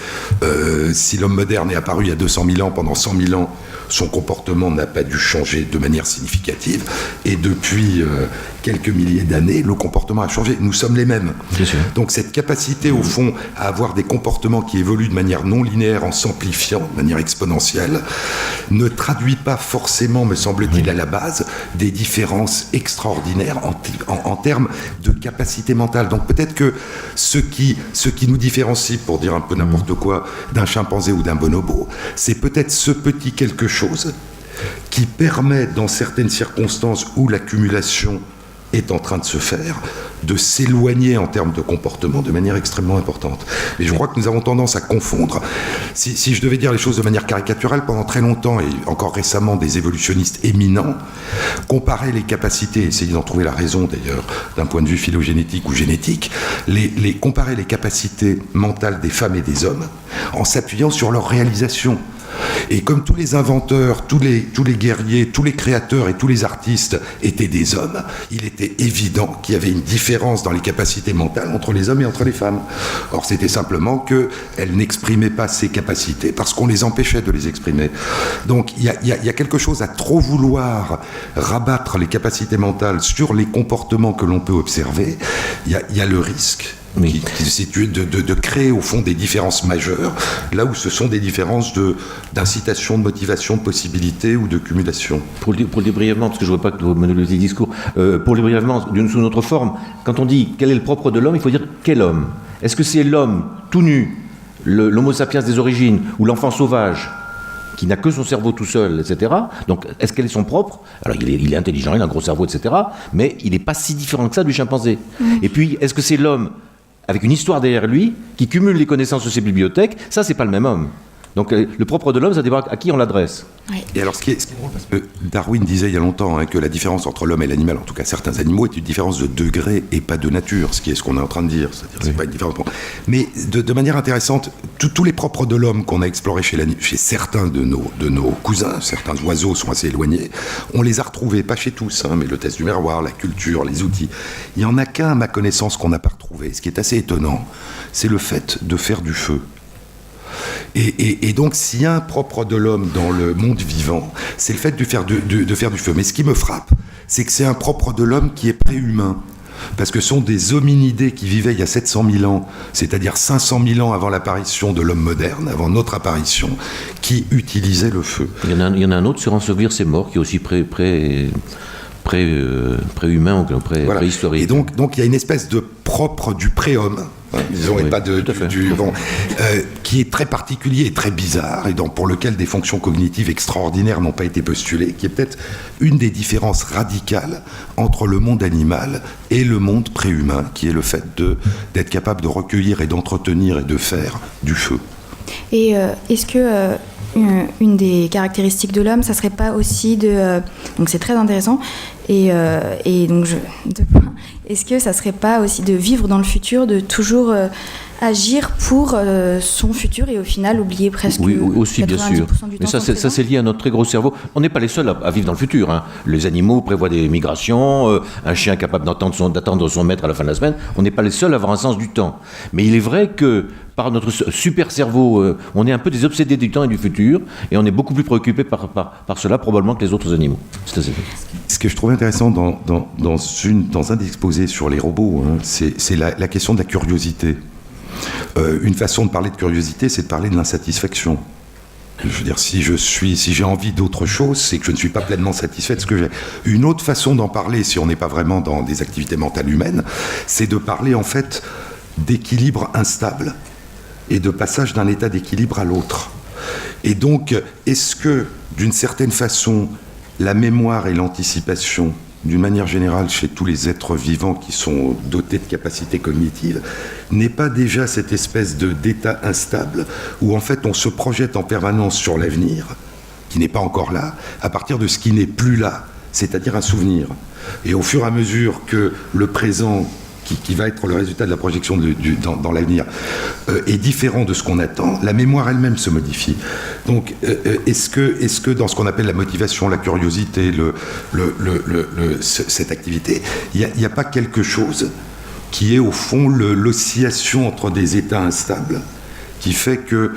si l'homme moderne est apparu il y a 200 000 ans, pendant 100 000 ans, son comportement n'a pas dû changer de manière significative, et depuis quelques milliers d'années, le comportement a changé. Nous sommes les mêmes. Donc cette capacité, au fond, à avoir des comportements qui évoluent de manière non linéaire en s'amplifiant de manière exponentielle, ne traduit pas forcément, me semble-t-il, à la base, des différences extraordinaires en termes de capacité mentale. Donc peut-être que ce qui nous différencie, pour dire un peu n'importe quoi, d'un chimpanzé ou d'un bonobo, c'est peut-être ce petit quelque chose qui permet, dans certaines circonstances où l'accumulation est en train de se faire, de s'éloigner en termes de comportement de manière extrêmement importante. Et je crois que nous avons tendance à confondre. Si je devais dire les choses de manière caricaturale, pendant très longtemps, et encore récemment, des évolutionnistes éminents comparaient les capacités, essayaient d'en trouver la raison d'ailleurs, d'un point de vue phylogénétique ou génétique, comparaient les capacités mentales des femmes et des hommes en s'appuyant sur leur réalisation. Et comme tous les inventeurs, tous les guerriers, tous les créateurs et tous les artistes étaient des hommes, il était évident qu'il y avait une différence dans les capacités mentales entre les hommes et entre les femmes. Or, c'était simplement qu'elles n'exprimaient pas ces capacités parce qu'on les empêchait de les exprimer. Donc, il y a quelque chose à trop vouloir rabattre les capacités mentales sur les comportements que l'on peut observer. Il y a le risque qui se situe de créer au fond des différences majeures, là où ce sont des différences d'incitation, de motivation, de possibilité ou de cumulation. Pour le dire brièvement, parce que je ne veux pas que vous monopolisiez le discours, pour le dire brièvement, sous notre forme, quand on dit quel est le propre de l'homme, il faut dire quel homme. Est-ce que c'est l'homme tout nu, l'homo sapiens des origines, ou l'enfant sauvage qui n'a que son cerveau tout seul, etc. Donc, est-ce qu'elle est son propre ? Alors, il est intelligent, il a un gros cerveau, etc. Mais il n'est pas si différent que ça du chimpanzé. Et puis, est-ce que c'est l'homme avec une histoire derrière lui, qui cumule les connaissances de ses bibliothèques? Ça, c'est pas le même homme. Donc le propre de l'homme, ça dépend à qui on l'adresse. Oui. Et alors, ce qui est drôle, parce que Darwin disait il y a longtemps que la différence entre l'homme et l'animal, en tout cas certains animaux, est une différence de degré et pas de nature, ce qui est ce qu'on est en train de dire. C'est-à-dire, c'est pas une différence. Mais de manière intéressante, tous les propres de l'homme qu'on a explorés chez certains de nos cousins, certains oiseaux sont assez éloignés, on les a retrouvés, pas chez tous, mais le test du miroir, la culture, les outils. Il n'y en a qu'un, à ma connaissance, qu'on n'a pas retrouvé. Ce qui est assez étonnant, c'est le fait de faire du feu. Et donc, s'il y a un propre de l'homme dans le monde vivant, c'est le fait de faire du feu. Mais ce qui me frappe, c'est que c'est un propre de l'homme qui est préhumain. Parce que ce sont des hominidés qui vivaient il y a 700 000 ans, c'est-à-dire 500 000 ans avant l'apparition de l'homme moderne, avant notre apparition, qui utilisaient le feu. Il y en a un autre sur Ensevelir ses morts, qui est aussi préhumain, ou préhistorique. Et donc il y a une espèce de propre du préhomme, disons, oui, et pas qui est très particulier et très bizarre, et pour lequel des fonctions cognitives extraordinaires n'ont pas été postulées, qui est peut-être une des différences radicales entre le monde animal et le monde préhumain, qui est le fait d'être capable de recueillir et d'entretenir et de faire du feu. Et est-ce que une des caractéristiques de l'homme, ça serait pas aussi donc c'est très intéressant, et donc est-ce que ça serait pas aussi de vivre dans le futur, de toujours agir pour son futur et au final oublier presque oui, aussi, bien sûr. Du mais temps ça c'est lié à notre très gros cerveau. On n'est pas les seuls à vivre dans le futur. Les animaux prévoient des migrations, un chien capable d'attendre son maître à la fin de la semaine. On n'est pas les seuls à avoir un sens du temps. Mais il est vrai que par notre super cerveau, on est un peu des obsédés du temps et du futur, et on est beaucoup plus préoccupés par cela probablement que les autres animaux. C'est assez vrai. Ce que je trouve intéressant dans un des exposés sur les robots, c'est la question de la curiosité. Une façon de parler de curiosité, c'est de parler de l'insatisfaction. Je veux dire, si j'ai envie d'autre chose, c'est que je ne suis pas pleinement satisfait de ce que j'ai. Une autre façon d'en parler, si on n'est pas vraiment dans des activités mentales humaines, c'est de parler en fait d'équilibre instable et de passage d'un état d'équilibre à l'autre. Et donc, est-ce que, d'une certaine façon, la mémoire et l'anticipation, d'une manière générale, chez tous les êtres vivants qui sont dotés de capacités cognitives, n'est pas déjà cette espèce d'état instable où, en fait, on se projette en permanence sur l'avenir, qui n'est pas encore là, à partir de ce qui n'est plus là, c'est-à-dire un souvenir. Et au fur et à mesure que le présent, qui va être le résultat de la projection dans l'avenir, est différent de ce qu'on attend, la mémoire elle-même se modifie. Donc, est-ce que dans ce qu'on appelle la motivation, la curiosité, cette activité, il n'y a pas quelque chose qui est au fond l'oscillation entre des états instables, qui fait que...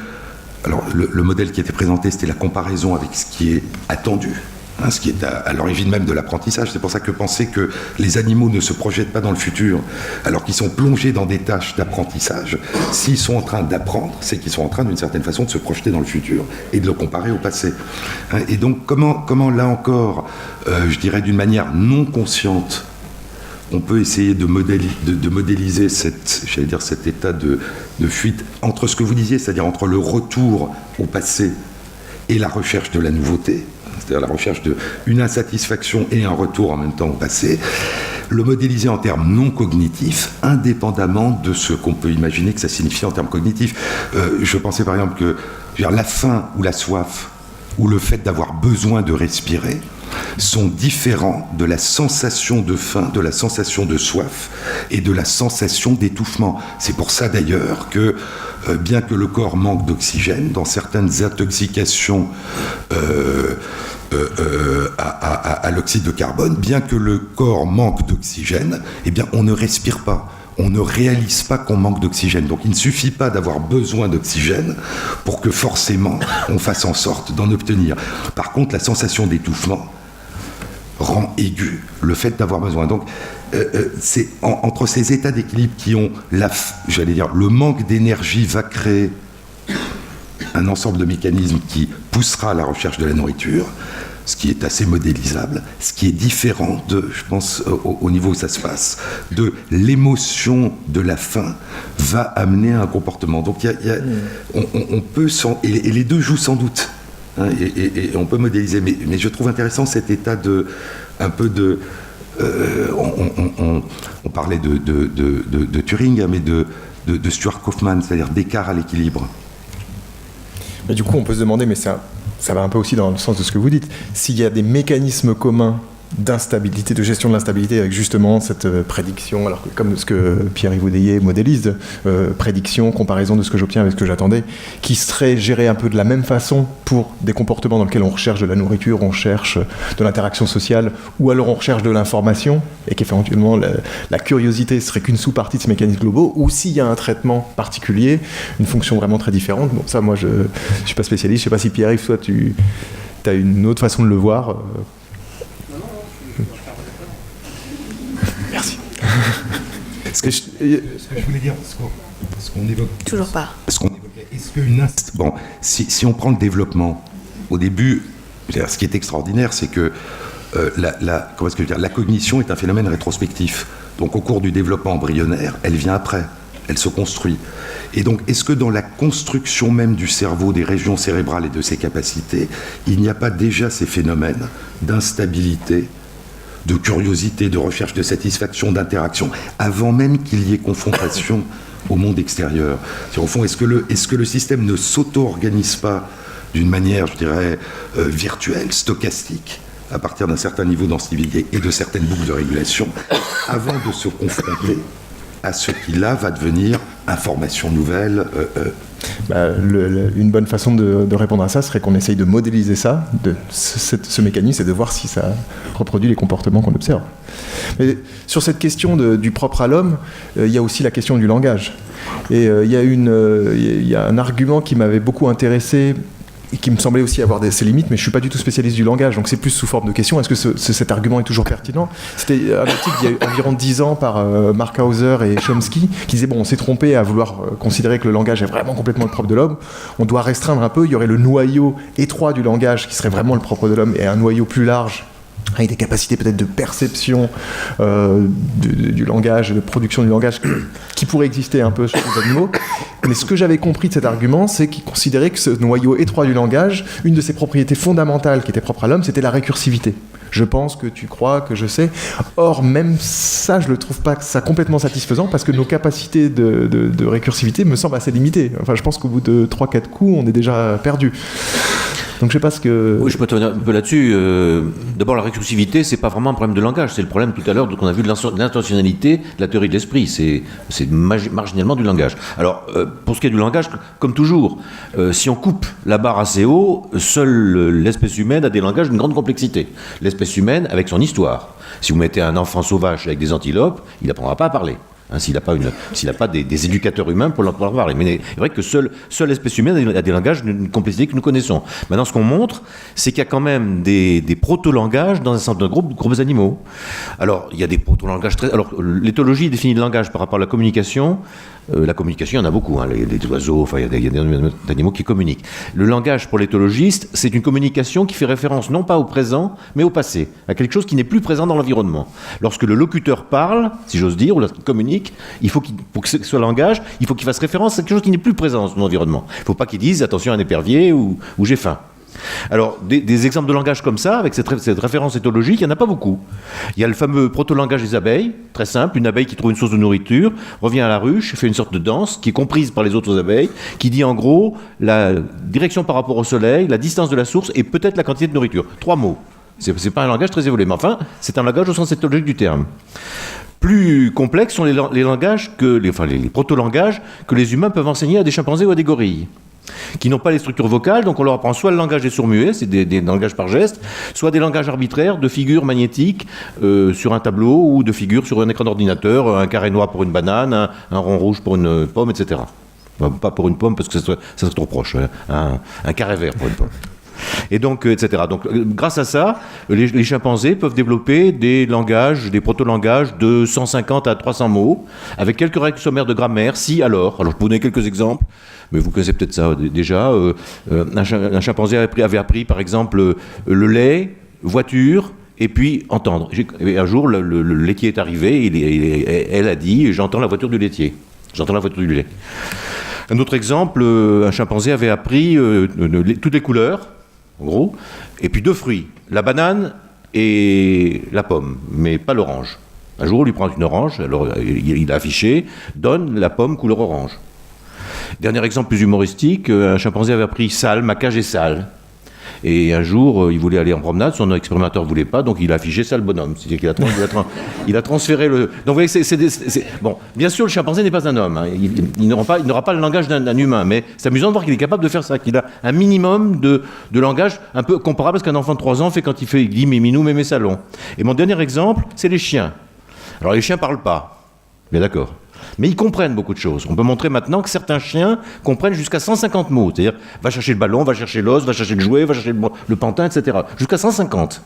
Alors, le modèle qui était présenté, c'était la comparaison avec ce qui est attendu, ce qui est à l'origine même de l'apprentissage. C'est pour ça que penser que les animaux ne se projettent pas dans le futur, alors qu'ils sont plongés dans des tâches d'apprentissage, s'ils sont en train d'apprendre, c'est qu'ils sont en train d'une certaine façon de se projeter dans le futur et de le comparer au passé. Et donc comment là encore, je dirais d'une manière non consciente, on peut essayer de modéliser cet état de fuite entre ce que vous disiez, c'est-à-dire entre le retour au passé et la recherche de la nouveauté, c'est-à-dire la recherche d'une insatisfaction et un retour en même temps au passé, le modéliser en termes non cognitifs, indépendamment de ce qu'on peut imaginer que ça signifie en termes cognitifs. Je pensais par exemple que la faim ou la soif, ou le fait d'avoir besoin de respirer, sont différents de la sensation de faim, de la sensation de soif et de la sensation d'étouffement. C'est pour ça d'ailleurs que, bien que le corps manque d'oxygène, dans certaines intoxications à l'oxyde de carbone, bien que le corps manque d'oxygène, eh bien on ne respire pas. On ne réalise pas qu'on manque d'oxygène. Donc il ne suffit pas d'avoir besoin d'oxygène pour que forcément on fasse en sorte d'en obtenir. Par contre, la sensation d'étouffement rend aigu le fait d'avoir besoin. Donc c'est entre ces états d'équilibre qui ont le manque d'énergie va créer un ensemble de mécanismes qui poussera à la recherche de la nourriture, ce qui est assez modélisable, ce qui est différent de, je pense, au niveau où ça se passe, de l'émotion de la faim va amener à un comportement. Donc on peut, et les deux jouent sans doute, et on peut modéliser, mais je trouve intéressant cet état on parlait de Turing, mais de Stuart Kauffman, c'est-à-dire d'écart à l'équilibre. Mais du coup, on peut se demander, mais ça va un peu aussi dans le sens de ce que vous dites, s'il y a des mécanismes communs d'instabilité, de gestion de l'instabilité, avec justement cette prédiction, alors que, comme ce que Pierre-Yves Oudéier modélise, prédiction, comparaison de ce que j'obtiens avec ce que j'attendais, qui serait géré un peu de la même façon pour des comportements dans lesquels on recherche de la nourriture, on cherche de l'interaction sociale, ou alors on recherche de l'information, et qu'éventuellement la curiosité serait qu'une sous-partie de ces mécanismes globaux, ou s'il y a un traitement particulier, une fonction vraiment très différente. Bon, ça, moi, je ne suis pas spécialiste, je ne sais pas si Pierre-Yves, toi, tu as une autre façon de le voir. Merci. Ce que je voulais dire, ce qu'on évoque. Toujours pas. Ce qu'on évoquait, est-ce qu'une bon, si on prend le développement, au début, ce qui est extraordinaire, c'est que comment est-ce que je veux dire, la cognition est un phénomène rétrospectif. Donc au cours du développement embryonnaire, elle vient après, elle se construit. Et donc, est-ce que dans la construction même du cerveau, des régions cérébrales et de ses capacités, il n'y a pas déjà ces phénomènes d'instabilité, de curiosité, de recherche de satisfaction, d'interaction, avant même qu'il y ait confrontation au monde extérieur? Au fond, est-ce que le système ne s'auto-organise pas d'une manière, je dirais, virtuelle, stochastique, à partir d'un certain niveau d'enstabilité et de certaines boucles de régulation, avant de se confronter à ce qui, là, va devenir information nouvelle? Une bonne façon de répondre à ça serait qu'on essaye de modéliser ça, ce mécanisme, et de voir si ça reproduit les comportements qu'on observe. Mais sur cette question du propre à l'homme, il y a aussi la question du langage. Et il y a un argument qui m'avait beaucoup intéressé, et qui me semblait aussi avoir ses limites, mais je ne suis pas du tout spécialiste du langage, donc c'est plus sous forme de question. Est-ce que cet argument est toujours pertinent? C'était un article il y a environ 10 ans par Mark Hauser et Chomsky, qui disait, bon, on s'est trompé à vouloir considérer que le langage est vraiment complètement le propre de l'homme, on doit restreindre un peu, il y aurait le noyau étroit du langage qui serait vraiment le propre de l'homme, et un noyau plus large, avec des capacités peut-être de perception du langage, de production du langage qui pourrait exister un peu chez les animaux. Mais ce que j'avais compris de cet argument, c'est qu'il considérait que ce noyau étroit du langage, une de ses propriétés fondamentales qui était propre à l'homme, c'était la récursivité. Je pense que tu crois, que je sais. Or, même ça, je ne le trouve pas ça complètement satisfaisant, parce que nos capacités de récursivité me semblent assez limitées. Enfin, je pense qu'au bout de 3-4 coups, on est déjà perdu. Donc je sais pas ce que... Oui, je peux intervenir un peu là-dessus. D'abord, la récursivité, c'est pas vraiment un problème de langage. C'est le problème tout à l'heure qu'on a vu de l'intentionnalité de la théorie de l'esprit. C'est marginalement du langage. Alors, pour ce qui est du langage, comme toujours, si on coupe la barre assez haut, seule l'espèce humaine a des langages d'une grande complexité. L'espèce humaine avec son histoire. Si vous mettez un enfant sauvage avec des antilopes, il n'apprendra pas à parler. S'il n'a pas des éducateurs humains pour leur parler. Mais c'est vrai que seule l'espèce humaine a des langages d'une complexité que nous connaissons. Maintenant, ce qu'on montre, c'est qu'il y a quand même des proto-langages dans un certain nombre de groupes animaux. Alors, il y a des proto-langages très... Alors, l'éthologie définit le langage par rapport à la communication. La communication, il y en a beaucoup, les oiseaux, enfin, il y a des animaux qui communiquent. Le langage, pour l'éthologiste, c'est une communication qui fait référence non pas au présent, mais au passé, à quelque chose qui n'est plus présent dans l'environnement. Lorsque le locuteur parle, si j'ose dire, ou lorsqu'il communique, pour que ce soit langage, il faut qu'il fasse référence à quelque chose qui n'est plus présent dans son environnement. Il ne faut pas qu'il dise, attention, un épervier ou j'ai faim. Alors, des exemples de langage comme ça, avec cette référence éthologique, il n'y en a pas beaucoup. Il y a le fameux proto-langage des abeilles, très simple, une abeille qui trouve une source de nourriture, revient à la ruche, fait une sorte de danse, qui est comprise par les autres abeilles, qui dit en gros la direction par rapport au soleil, la distance de la source et peut-être la quantité de nourriture. 3 mots. C'est pas un langage très évolué, mais enfin, c'est un langage au sens éthologique du terme. Plus complexes sont les langages, les proto-langages que les humains peuvent enseigner à des chimpanzés ou à des gorilles, qui n'ont pas les structures vocales, donc on leur apprend soit le langage des sourds-muets, c'est des langages par geste, soit des langages arbitraires de figures magnétiques sur un tableau ou de figures sur un écran d'ordinateur, un carré noir pour une banane, un rond rouge pour une pomme, etc. Enfin, pas pour une pomme parce que ça serait trop proche, un carré vert pour une pomme. Et donc, etc. Donc, grâce à ça, les chimpanzés peuvent développer des langages, des proto-langages de 150 à 300 mots, avec quelques règles sommaires de grammaire, si, alors. Alors, je peux vous donner quelques exemples, mais vous connaissez peut-être ça déjà. Un chimpanzé avait appris, par exemple, le lait, voiture, et puis entendre. Et un jour, le laitier est arrivé, et elle a dit « J'entends la voiture du laitier. J'entends la voiture du lait. » Un autre exemple, un chimpanzé avait appris toutes les couleurs, en gros, et puis 2 fruits, la banane et la pomme, mais pas l'orange. Un jour, on lui prend une orange, alors il a affiché, donne la pomme couleur orange. Dernier exemple plus humoristique, un chimpanzé avait appris sale, ma cage est sale. Et un jour, il voulait aller en promenade, son expérimentateur ne voulait pas, donc il a affiché ça le bonhomme. C'est-à-dire qu'il il a transféré le... Donc vous voyez, bon, bien sûr, le chimpanzé n'est pas un homme. Hein. Il n'aura pas le langage d'un humain, mais c'est amusant de voir qu'il est capable de faire ça, qu'il a un minimum de langage un peu comparable à ce qu'un enfant de 3 ans fait quand il dit « méminou, mémé salon ». Et mon dernier exemple, c'est les chiens. Alors les chiens ne parlent pas, bien d'accord. Mais ils comprennent beaucoup de choses. On peut montrer maintenant que certains chiens comprennent jusqu'à 150 mots. C'est-à-dire, va chercher le ballon, va chercher l'os, va chercher le jouet, va chercher le pantin, etc. Jusqu'à 150.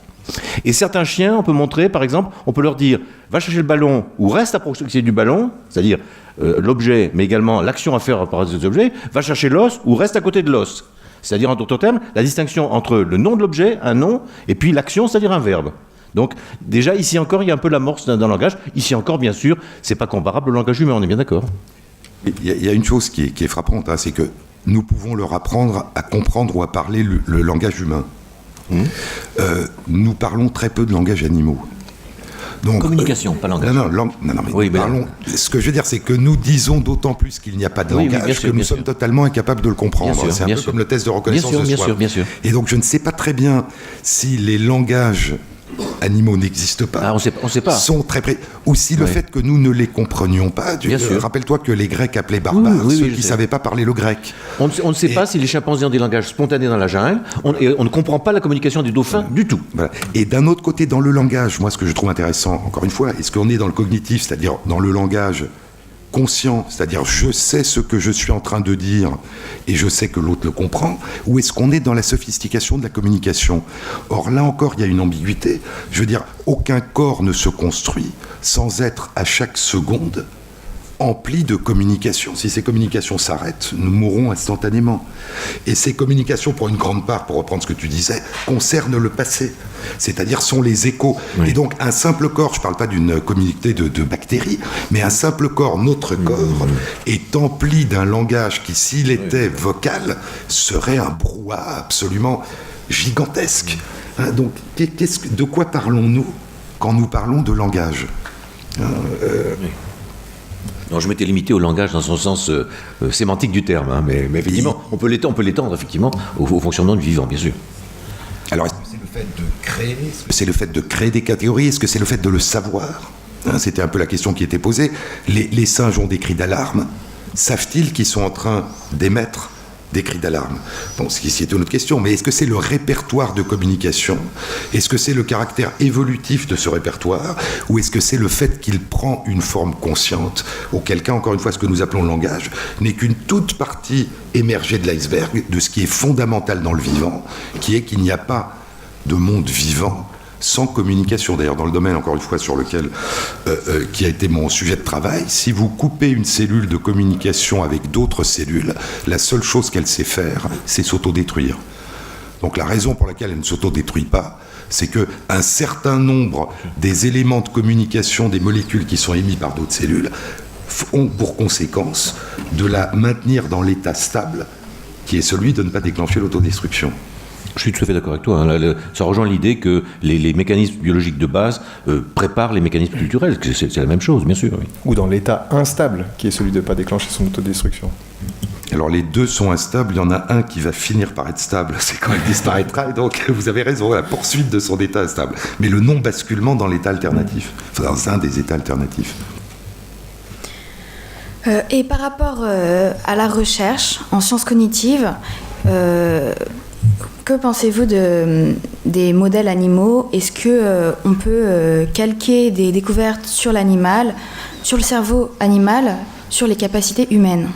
Et certains chiens, on peut montrer, par exemple, on peut leur dire, va chercher le ballon ou reste à proximité du ballon, c'est-à-dire l'objet, mais également l'action à faire par rapport à cet objet, va chercher l'os ou reste à côté de l'os. C'est-à-dire, en d'autres termes, la distinction entre le nom de l'objet, un nom, et puis l'action, c'est-à-dire un verbe. Donc, déjà, ici encore, il y a un peu l'amorce d'un langage. Ici encore, bien sûr, c'est pas comparable au langage humain, on est bien d'accord. Il y a une chose qui est frappante, hein, c'est que nous pouvons leur apprendre à comprendre ou à parler le langage humain. Nous parlons très peu de langage animaux. Donc, communication, pas langage. Non, mais oui, parlons. Ce que je veux dire, c'est que nous disons d'autant plus qu'il n'y a pas de langage que nous sommes totalement incapables de le comprendre. C'est un peu comme le test de reconnaissance de soi. Bien sûr. Et donc, je ne sais pas très bien si les langages animaux n'existent pas, on sait pas. Sont très ou si le fait que nous ne les comprenions pas. Rappelle-toi que les Grecs appelaient barbares ceux qui ne savaient pas parler le grec. On ne sait pas si les chimpanzés ont des langages spontanés dans la jungle. On ne comprend pas la communication des dauphins du tout. Voilà. Et d'un autre côté, dans le langage, moi, ce que je trouve intéressant, encore une fois, est-ce qu'on est dans le cognitif, c'est-à-dire dans le langage conscient, c'est-à-dire je sais ce que je suis en train de dire et je sais que l'autre le comprend, ou est-ce qu'on est dans la sophistication de la communication? Or là encore, il y a une ambiguïté. Je veux dire, aucun corps ne se construit sans être à chaque seconde empli de communication. Si ces communications s'arrêtent, nous mourrons instantanément. Et ces communications, pour une grande part, pour reprendre ce que tu disais, concernent le passé, c'est-à-dire sont les échos. Oui. Et donc un simple corps, je ne parle pas d'une communauté de bactéries, mais un simple corps, notre corps, est empli d'un langage qui, s'il était vocal, serait un brouhaha absolument gigantesque. Hein, donc de quoi parlons-nous quand nous parlons de langage? Non, je m'étais limité au langage dans son sens sémantique du terme, hein, mais effectivement, on peut l'étendre effectivement au fonctionnement du vivant, bien sûr. Alors, est-ce que c'est le fait de créer, c'est le fait de créer des catégories, est-ce que c'est le fait de le savoir, hein, c'était un peu la question qui était posée. Les singes ont des cris d'alarme. Savent-ils qu'ils sont en train d'émettre des cris d'alarme? Bon, c'est une autre question, mais est-ce que c'est le répertoire de communication? Est-ce que c'est le caractère évolutif de ce répertoire? Ou est-ce que c'est le fait qu'il prend une forme consciente? Auquel cas, encore une fois, ce que nous appelons le langage n'est qu'une toute partie émergée de l'iceberg de ce qui est fondamental dans le vivant, qui est qu'il n'y a pas de monde vivant sans communication. D'ailleurs, dans le domaine, encore une fois, sur lequel qui a été mon sujet de travail, si vous coupez une cellule de communication avec d'autres cellules, la seule chose qu'elle sait faire, c'est s'autodétruire. Donc la raison pour laquelle elle ne s'autodétruit pas, c'est qu'un certain nombre des éléments de communication des molécules qui sont émis par d'autres cellules ont pour conséquence de la maintenir dans l'état stable, qui est celui de ne pas déclencher l'autodestruction. Je suis tout à fait d'accord avec toi. Hein. Ça rejoint l'idée que les mécanismes biologiques de base préparent les mécanismes culturels. C'est la même chose, bien sûr. Oui. Ou dans l'état instable, qui est celui de ne pas déclencher son autodestruction. Alors les deux sont instables, il y en a un qui va finir par être stable, c'est quand il disparaîtra, et donc vous avez raison, la poursuite de son état instable. Mais le non-basculement dans l'état alternatif, dans un des états alternatifs. Et par rapport à la recherche en sciences cognitives, que pensez-vous des modèles animaux? Est-ce qu'on peut calquer des découvertes sur l'animal, sur le cerveau animal, sur les capacités humaines?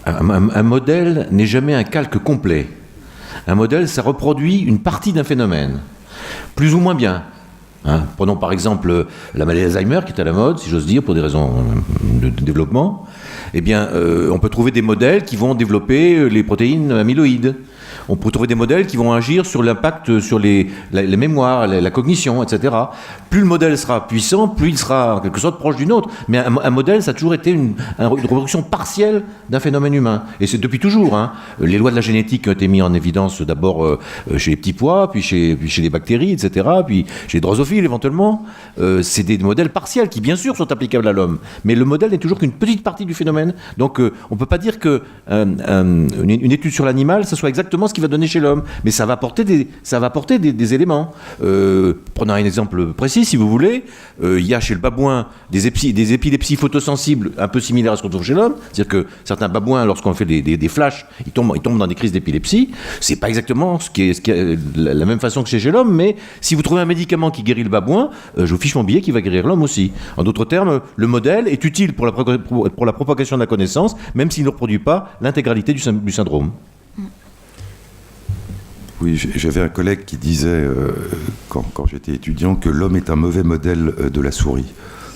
Un modèle n'est jamais un calque complet. Un modèle, ça reproduit une partie d'un phénomène, plus ou moins bien. Hein, prenons par exemple la maladie d'Alzheimer qui est à la mode, si j'ose dire, pour des raisons de développement. Eh bien, on peut trouver des modèles qui vont développer les protéines amyloïdes. On peut trouver des modèles qui vont agir sur l'impact sur les mémoires, la cognition, etc. Plus le modèle sera puissant, plus il sera en quelque sorte proche d'une autre. Mais un modèle, ça a toujours été une reproduction partielle d'un phénomène humain. Et c'est depuis toujours. Hein. Les lois de la génétique ont été mises en évidence d'abord chez les petits pois, puis chez les bactéries, etc., puis chez les drosophiles. drosophiles éventuellement, c'est des modèles partiels qui bien sûr sont applicables à l'homme, mais le modèle n'est toujours qu'une petite partie du phénomène. Donc on ne peut pas dire qu'une étude sur l'animal, ça soit exactement ce qu'il va donner chez l'homme, mais ça va apporter des éléments. Prenons un exemple précis si vous voulez, il y a chez le babouin des épilepsies photosensibles un peu similaires à ce qu'on trouve chez l'homme, c'est-à-dire que certains babouins, lorsqu'on fait des flashs, ils tombent dans des crises d'épilepsie. C'est pas exactement ce qui est la même façon que chez l'homme, mais si vous trouvez un médicament qui guérit le babouin, je vous fiche mon billet qui va guérir l'homme aussi. En d'autres termes, le modèle est utile pour la propagation de la connaissance, même s'il ne reproduit pas l'intégralité du syndrome. Oui, j'avais un collègue qui disait, quand j'étais étudiant, que l'homme est un mauvais modèle de la souris.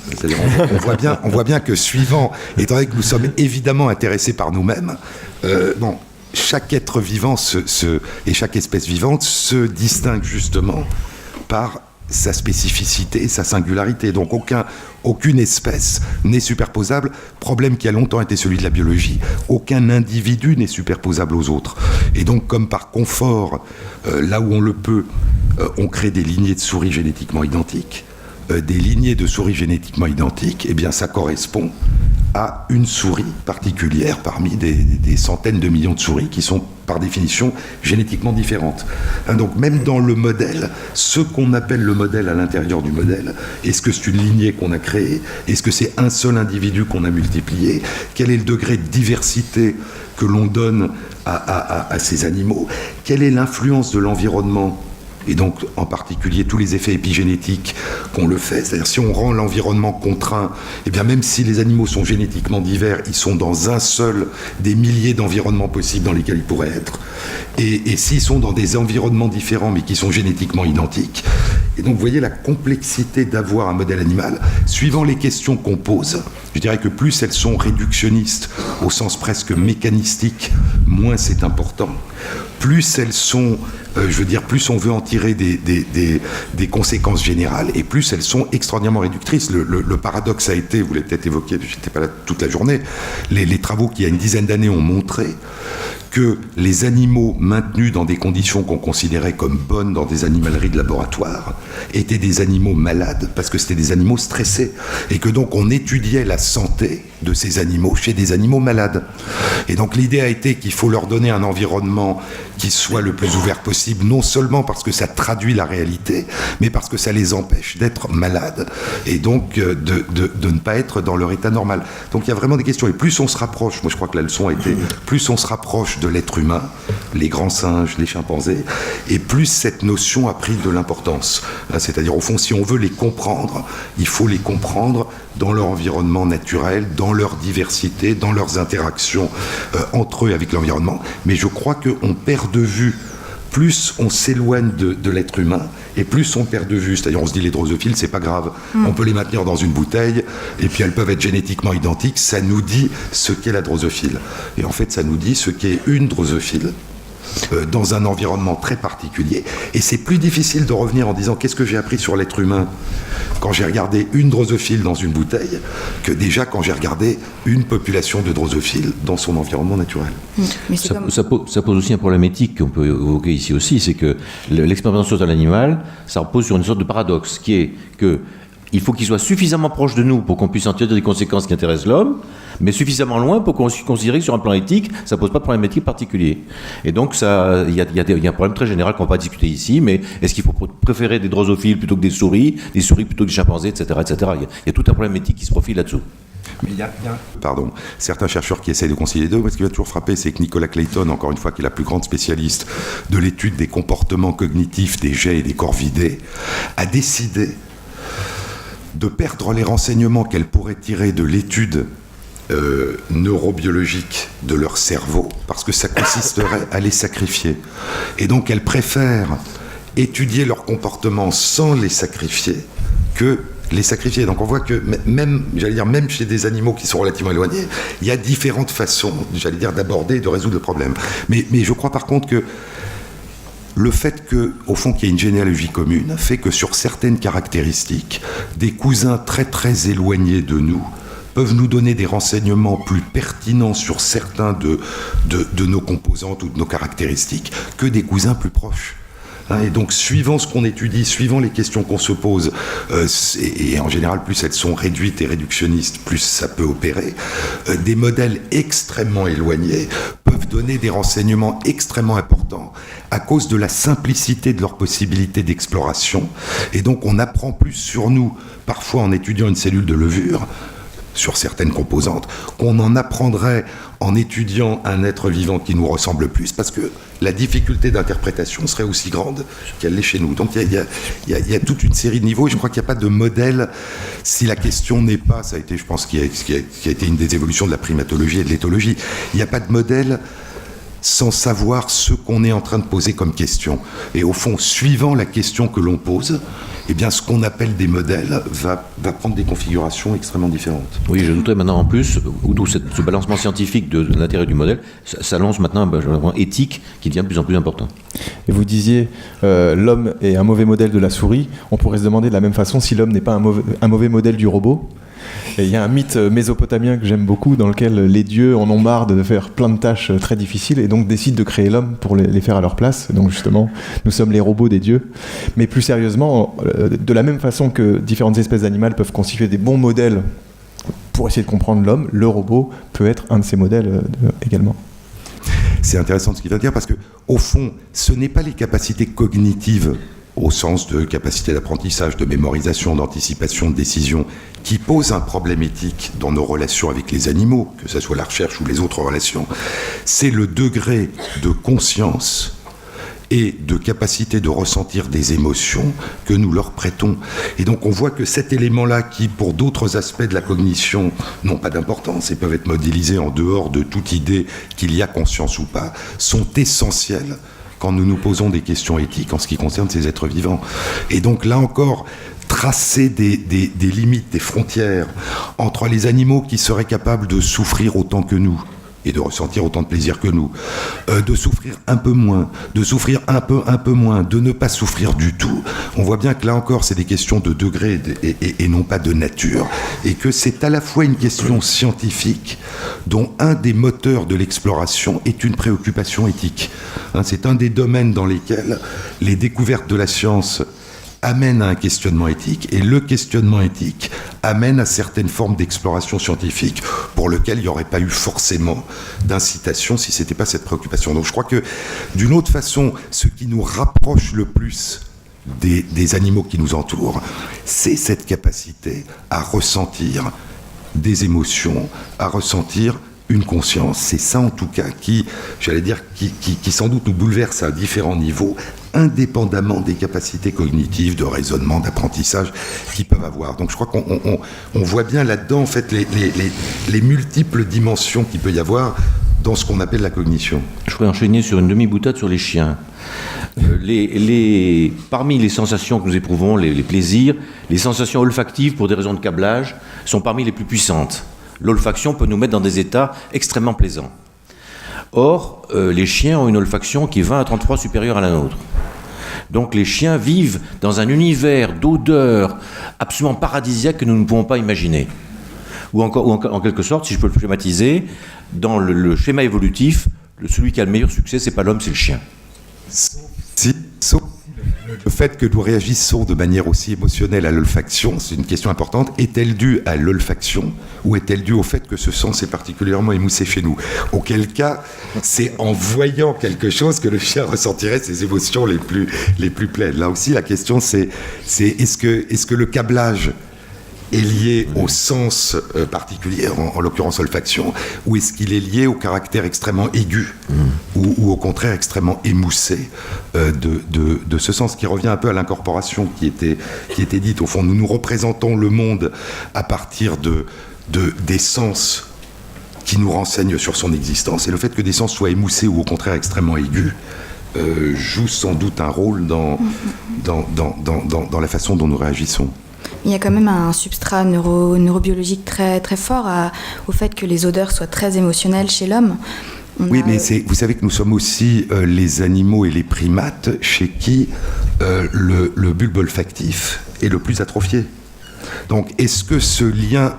C'est-à-dire, on voit bien que suivant, étant donné que nous sommes évidemment intéressés par nous-mêmes, chaque être vivant et chaque espèce vivante se distingue justement par sa spécificité, sa singularité. Donc aucune espèce n'est superposable, problème qui a longtemps été celui de la biologie. Aucun individu n'est superposable aux autres. Et donc, comme par confort, là où on le peut, on crée des lignées de souris génétiquement identiques. Des lignées de souris génétiquement identiques, eh bien ça correspond à une souris particulière parmi des centaines de millions de souris qui sont par définition génétiquement différentes. Donc même dans le modèle, ce qu'on appelle le modèle à l'intérieur du modèle, est-ce que c'est une lignée qu'on a créée? Est-ce que c'est un seul individu qu'on a multiplié? Quel est le degré de diversité que l'on donne à ces animaux? Quelle est l'influence de l'environnement? Et donc, en particulier, tous les effets épigénétiques qu'on le fait. C'est-à-dire, si on rend l'environnement contraint, eh bien, même si les animaux sont génétiquement divers, ils sont dans un seul des milliers d'environnements possibles dans lesquels ils pourraient être. Et s'ils sont dans des environnements différents, mais qui sont génétiquement identiques. Et donc, vous voyez la complexité d'avoir un modèle animal. Suivant les questions qu'on pose, je dirais que plus elles sont réductionnistes, au sens presque mécanistique, moins c'est important. Plus elles sont, plus on veut en tirer des conséquences générales, et plus elles sont extraordinairement réductrices. Le paradoxe a été, vous l'avez peut-être évoqué, je n'étais pas là toute la journée, les travaux qui, il y a une dizaine d'années, ont montré que les animaux maintenus dans des conditions qu'on considérait comme bonnes dans des animaleries de laboratoire étaient des animaux malades parce que c'était des animaux stressés et que donc on étudiait la santé de ces animaux chez des animaux malades. Et donc l'idée a été qu'il faut leur donner un environnement qui soit le plus ouvert possible, non seulement parce que ça traduit la réalité, mais parce que ça les empêche d'être malades et donc de ne pas être dans leur état normal. Donc il y a vraiment des questions. Et plus on se rapproche, moi je crois que la leçon a été, plus on se rapproche de l'être humain, les grands singes, les chimpanzés, et plus cette notion a pris de l'importance. C'est-à-dire, au fond, si on veut les comprendre, il faut les comprendre dans leur environnement naturel, dans leur diversité, dans leurs interactions entre eux et avec l'environnement. Mais je crois qu'on perd de vue, plus on s'éloigne de l'être humain, et plus on perd de vue. C'est-à-dire, on se dit, les drosophiles, c'est pas grave. On peut les maintenir dans une bouteille, et puis elles peuvent être génétiquement identiques. Ça nous dit ce qu'est la drosophile. Et en fait, ça nous dit ce qu'est une drosophile dans un environnement très particulier. Et c'est plus difficile de revenir en disant qu'est-ce que j'ai appris sur l'être humain quand j'ai regardé une drosophile dans une bouteille que déjà quand j'ai regardé une population de drosophiles dans son environnement naturel. Mais ça pose aussi un problème éthique qu'on peut évoquer ici aussi, c'est que l'expérimentation sur l'animal, ça repose sur une sorte de paradoxe qui est que il faut qu'il soit suffisamment proche de nous pour qu'on puisse en tirer des conséquences qui intéressent l'homme, mais suffisamment loin pour qu'on considère que sur un plan éthique, ça ne pose pas de problème éthique particulier. Et donc, il y a un problème très général qu'on ne va pas discuter ici, mais est-ce qu'il faut préférer des drosophiles plutôt que des souris plutôt que des chimpanzés, etc. Il y a tout un problème éthique qui se profile là-dessous. Mais il y a certains chercheurs qui essayent de concilier les deux. Ce qui m'a toujours frappé, c'est que Nicolas Clayton, encore une fois, qui est la plus grande spécialiste de l'étude des comportements cognitifs des jets et des corvidés, a décidé de perdre les renseignements qu'elle pourrait tirer de l'étude neurobiologique de leur cerveau, parce que ça consisterait à les sacrifier. Et donc elle préfère étudier leur comportement sans les sacrifier que les sacrifier. Donc on voit que même chez des animaux qui sont relativement éloignés, il y a différentes façons, d'aborder et de résoudre le problème. Mais je crois par contre que le fait qu'au fond, qu'il y ait une généalogie commune fait que sur certaines caractéristiques, des cousins très très éloignés de nous peuvent nous donner des renseignements plus pertinents sur certains de nos composantes ou de nos caractéristiques que des cousins plus proches. Et donc, suivant ce qu'on étudie, suivant les questions qu'on se pose, et en général, plus elles sont réduites et réductionnistes, plus ça peut opérer, des modèles extrêmement éloignés peuvent donner des renseignements extrêmement importants à cause de la simplicité de leurs possibilités d'exploration. Et donc, on apprend plus sur nous, parfois en étudiant une cellule de levure, sur certaines composantes, qu'on en apprendrait en étudiant un être vivant qui nous ressemble plus, parce que la difficulté d'interprétation serait aussi grande qu'elle l'est chez nous. Donc il y a toute une série de niveaux, et je crois qu'il n'y a pas de modèle, si la question n'est pas, ça a été, je pense, qui a été une des évolutions de la primatologie et de l'éthologie, il n'y a pas de modèle sans savoir ce qu'on est en train de poser comme question. Et au fond, suivant la question que l'on pose, eh bien, ce qu'on appelle des modèles va prendre des configurations extrêmement différentes. Oui, j'ajouterais maintenant en plus, d'où ce balancement scientifique de l'intérêt du modèle, ça lance maintenant un balancement éthique qui devient de plus en plus important. Et vous disiez, l'homme est un mauvais modèle de la souris. On pourrait se demander de la même façon si l'homme n'est pas un mauvais modèle du robot. Et il y a un mythe mésopotamien que j'aime beaucoup, dans lequel les dieux en ont marre de faire plein de tâches très difficiles et donc décident de créer l'homme pour les faire à leur place. Donc justement, nous sommes les robots des dieux. Mais plus sérieusement, de la même façon que différentes espèces animales peuvent constituer des bons modèles pour essayer de comprendre l'homme, le robot peut être un de ces modèles également. C'est intéressant ce qu'il vient de dire, parce que au fond, ce n'est pas les capacités cognitives au sens de capacité d'apprentissage, de mémorisation, d'anticipation, de décision, qui posent un problème éthique dans nos relations avec les animaux, que ce soit la recherche ou les autres relations. C'est le degré de conscience et de capacité de ressentir des émotions que nous leur prêtons. Et donc on voit que cet élément-là, qui pour d'autres aspects de la cognition n'ont pas d'importance et peuvent être modélisés en dehors de toute idée qu'il y a conscience ou pas, sont essentiels quand nous nous posons des questions éthiques en ce qui concerne ces êtres vivants. Et donc là encore, tracer des limites, des frontières entre les animaux qui seraient capables de souffrir autant que nous et de ressentir autant de plaisir que nous, de souffrir un peu moins, de souffrir un peu moins, de ne pas souffrir du tout. On voit bien que là encore, c'est des questions de degré et non pas de nature, et que c'est à la fois une question scientifique dont un des moteurs de l'exploration est une préoccupation éthique. C'est un des domaines dans lesquels les découvertes de la science amène à un questionnement éthique, et le questionnement éthique amène à certaines formes d'exploration scientifique pour lequel il n'y aurait pas eu forcément d'incitation si ce n'était pas cette préoccupation. Donc je crois que d'une autre façon, ce qui nous rapproche le plus des animaux qui nous entourent, c'est cette capacité à ressentir des émotions, à ressentir une conscience. C'est ça en tout cas qui, j'allais dire, qui sans doute nous bouleverse à différents niveaux, indépendamment des capacités cognitives, de raisonnement, d'apprentissage qu'ils peuvent avoir. Donc je crois qu'on voit bien là-dedans en fait les multiples dimensions qu'il peut y avoir dans ce qu'on appelle la cognition. Je pourrais enchaîner sur une demi-boutade sur les chiens. Parmi les sensations que nous éprouvons, les plaisirs, les sensations olfactives pour des raisons de câblage sont parmi les plus puissantes. L'olfaction peut nous mettre dans des états extrêmement plaisants. Or, les chiens ont une olfaction qui est 20 à 30 fois supérieure à la nôtre. Donc les chiens vivent dans un univers d'odeurs absolument paradisiaque que nous ne pouvons pas imaginer. Ou en quelque sorte, si je peux le schématiser, dans le schéma évolutif, celui qui a le meilleur succès, c'est pas l'homme, c'est le chien. Sauf le fait que nous réagissons de manière aussi émotionnelle à l'olfaction, c'est une question importante. Est-elle due à l'olfaction ou est-elle due au fait que ce sens est particulièrement émoussé chez nous? Auquel cas, c'est en voyant quelque chose que le chien ressentirait ses émotions les plus pleines. Là aussi, la question c'est est-ce que le câblage est lié au sens particulier, en l'occurrence olfaction, ou est-ce qu'il est lié au caractère extrêmement aigu ou au contraire extrêmement émoussé de ce sens, qui revient un peu à l'incorporation qui était dite. Au fond, nous représentons le monde à partir des sens qui nous renseignent sur son existence, et le fait que des sens soient émoussés ou au contraire extrêmement aigus joue sans doute un rôle dans la façon dont nous réagissons. Il y a quand même un substrat neurobiologique très, très fort au fait que les odeurs soient très émotionnelles chez l'homme. Mais vous savez que nous sommes aussi les animaux et les primates chez qui le bulbe olfactif est le plus atrophié. Donc, est-ce que ce lien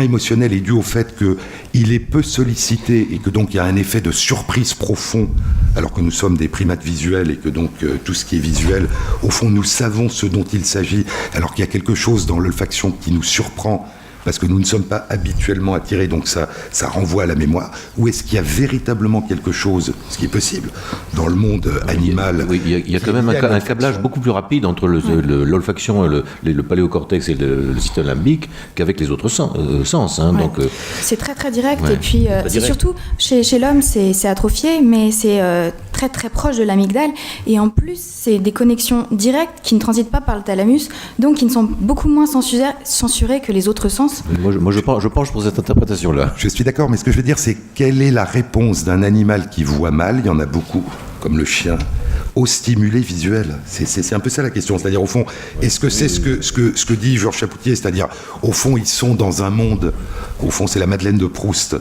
émotionnel est dû au fait qu'il est peu sollicité et que donc il y a un effet de surprise profond, alors que nous sommes des primates visuels et que donc tout ce qui est visuel, au fond, nous savons ce dont il s'agit, alors qu'il y a quelque chose dans l'olfaction qui nous surprend parce que nous ne sommes pas habituellement attirés, donc ça renvoie à la mémoire, ou est-ce qu'il y a véritablement quelque chose, ce qui est possible, dans le monde animal? Oui, il y a quand même un câblage beaucoup plus rapide entre l'olfaction, le paléocortex et le système limbique qu'avec les autres sens. Hein, ouais. donc, c'est très très direct, ouais. Et puis c'est surtout, chez l'homme, c'est atrophié, mais c'est très très proche de l'amygdale, et en plus, c'est des connexions directes qui ne transitent pas par le thalamus, donc qui ne sont beaucoup moins censurées que les autres sens. Moi, je penche pour cette interprétation-là. Je suis d'accord, mais ce que je veux dire, c'est quelle est la réponse d'un animal qui voit mal, il y en a beaucoup, comme le chien, au stimulé visuel. C'est un peu ça la question. C'est-à-dire, au fond, est-ce que c'est ce que dit Georges Chapoutier, c'est-à-dire, au fond, ils sont dans un monde, au fond, c'est la Madeleine de Proust.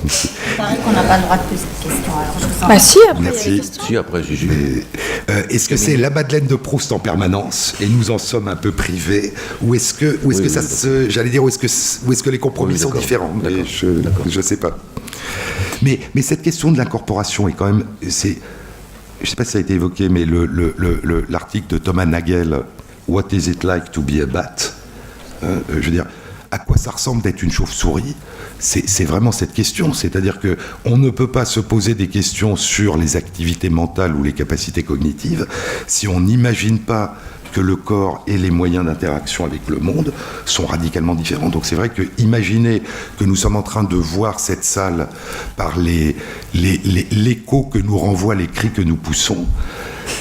Il paraît qu'on n'a pas le droit de poser cette question. Alors je vous en... Bah si, après, Merci. il y a des questions. Si, après, est-ce que c'est la Madeleine de Proust en permanence et nous en sommes un peu privés, ou est-ce que ça se, j'allais dire, où est-ce que les compromis sont différents, mais je sais pas. Mais cette question de l'incorporation est quand même, je sais pas si ça a été évoqué, mais l'article de Thomas Nagel, What is it like to be a bat? Je veux dire, à quoi ça ressemble d'être une chauve-souris? C'est vraiment cette question, c'est-à-dire qu'on ne peut pas se poser des questions sur les activités mentales ou les capacités cognitives si on n'imagine pas que le corps et les moyens d'interaction avec le monde sont radicalement différents. Donc c'est vrai que imaginer que nous sommes en train de voir cette salle par l'écho que nous renvoient les cris que nous poussons,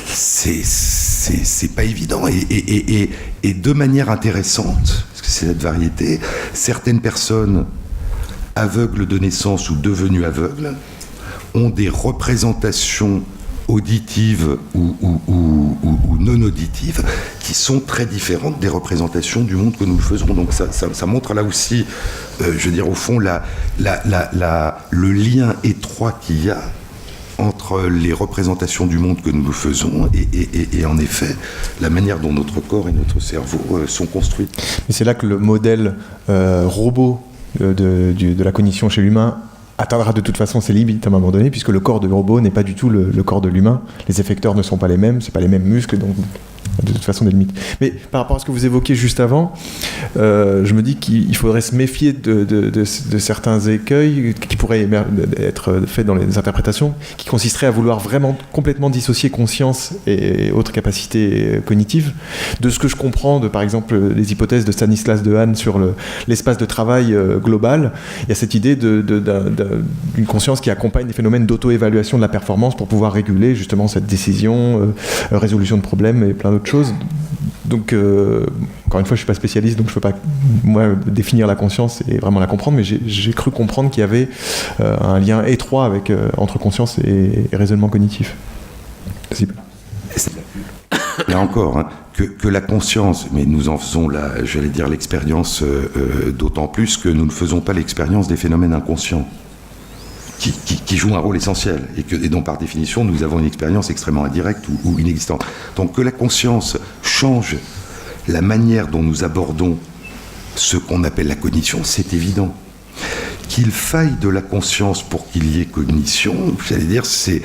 c'est pas évident. Et de manière intéressante, parce que c'est cette variété, certaines personnes aveugles de naissance ou devenues aveugles ont des représentations auditives ou non auditives qui sont très différentes des représentations du monde que nous faisons. Donc ça montre là aussi, je veux dire, au fond, le lien étroit qu'il y a entre les représentations du monde que nous faisons et en effet la manière dont notre corps et notre cerveau sont construits. Mais c'est là que le modèle robot de la cognition chez l'humain atteindra de toute façon ses limites à un moment donné, puisque le corps du robot n'est pas du tout le corps de l'humain. Les effecteurs ne sont pas les mêmes, c'est pas les mêmes muscles, donc de toute façon des limites. Mais par rapport à ce que vous évoquiez juste avant, je me dis qu'il faudrait se méfier de certains écueils qui pourraient être faits dans les interprétations, qui consisteraient à vouloir vraiment complètement dissocier conscience et autres capacités cognitives. De ce que je comprends de, par exemple, les hypothèses de Stanislas Dehaene sur l'espace de travail global, il y a cette idée d'une conscience qui accompagne des phénomènes d'auto-évaluation de la performance pour pouvoir réguler justement cette décision, résolution de problèmes et plein d'autres choses. Donc, encore une fois, je ne suis pas spécialiste, donc je ne peux pas, moi, définir la conscience et vraiment la comprendre, mais j'ai cru comprendre qu'il y avait un lien étroit entre conscience et raisonnement cognitif. Là encore, hein, que la conscience, mais nous en faisons, j'allais dire, l'expérience d'autant plus que nous ne faisons pas l'expérience des phénomènes inconscients qui jouent un rôle essentiel et dont par définition nous avons une expérience extrêmement indirecte ou inexistante. Donc que la conscience change la manière dont nous abordons ce qu'on appelle la cognition, c'est évident. Qu'il faille de la conscience pour qu'il y ait cognition, j'allais dire, c'est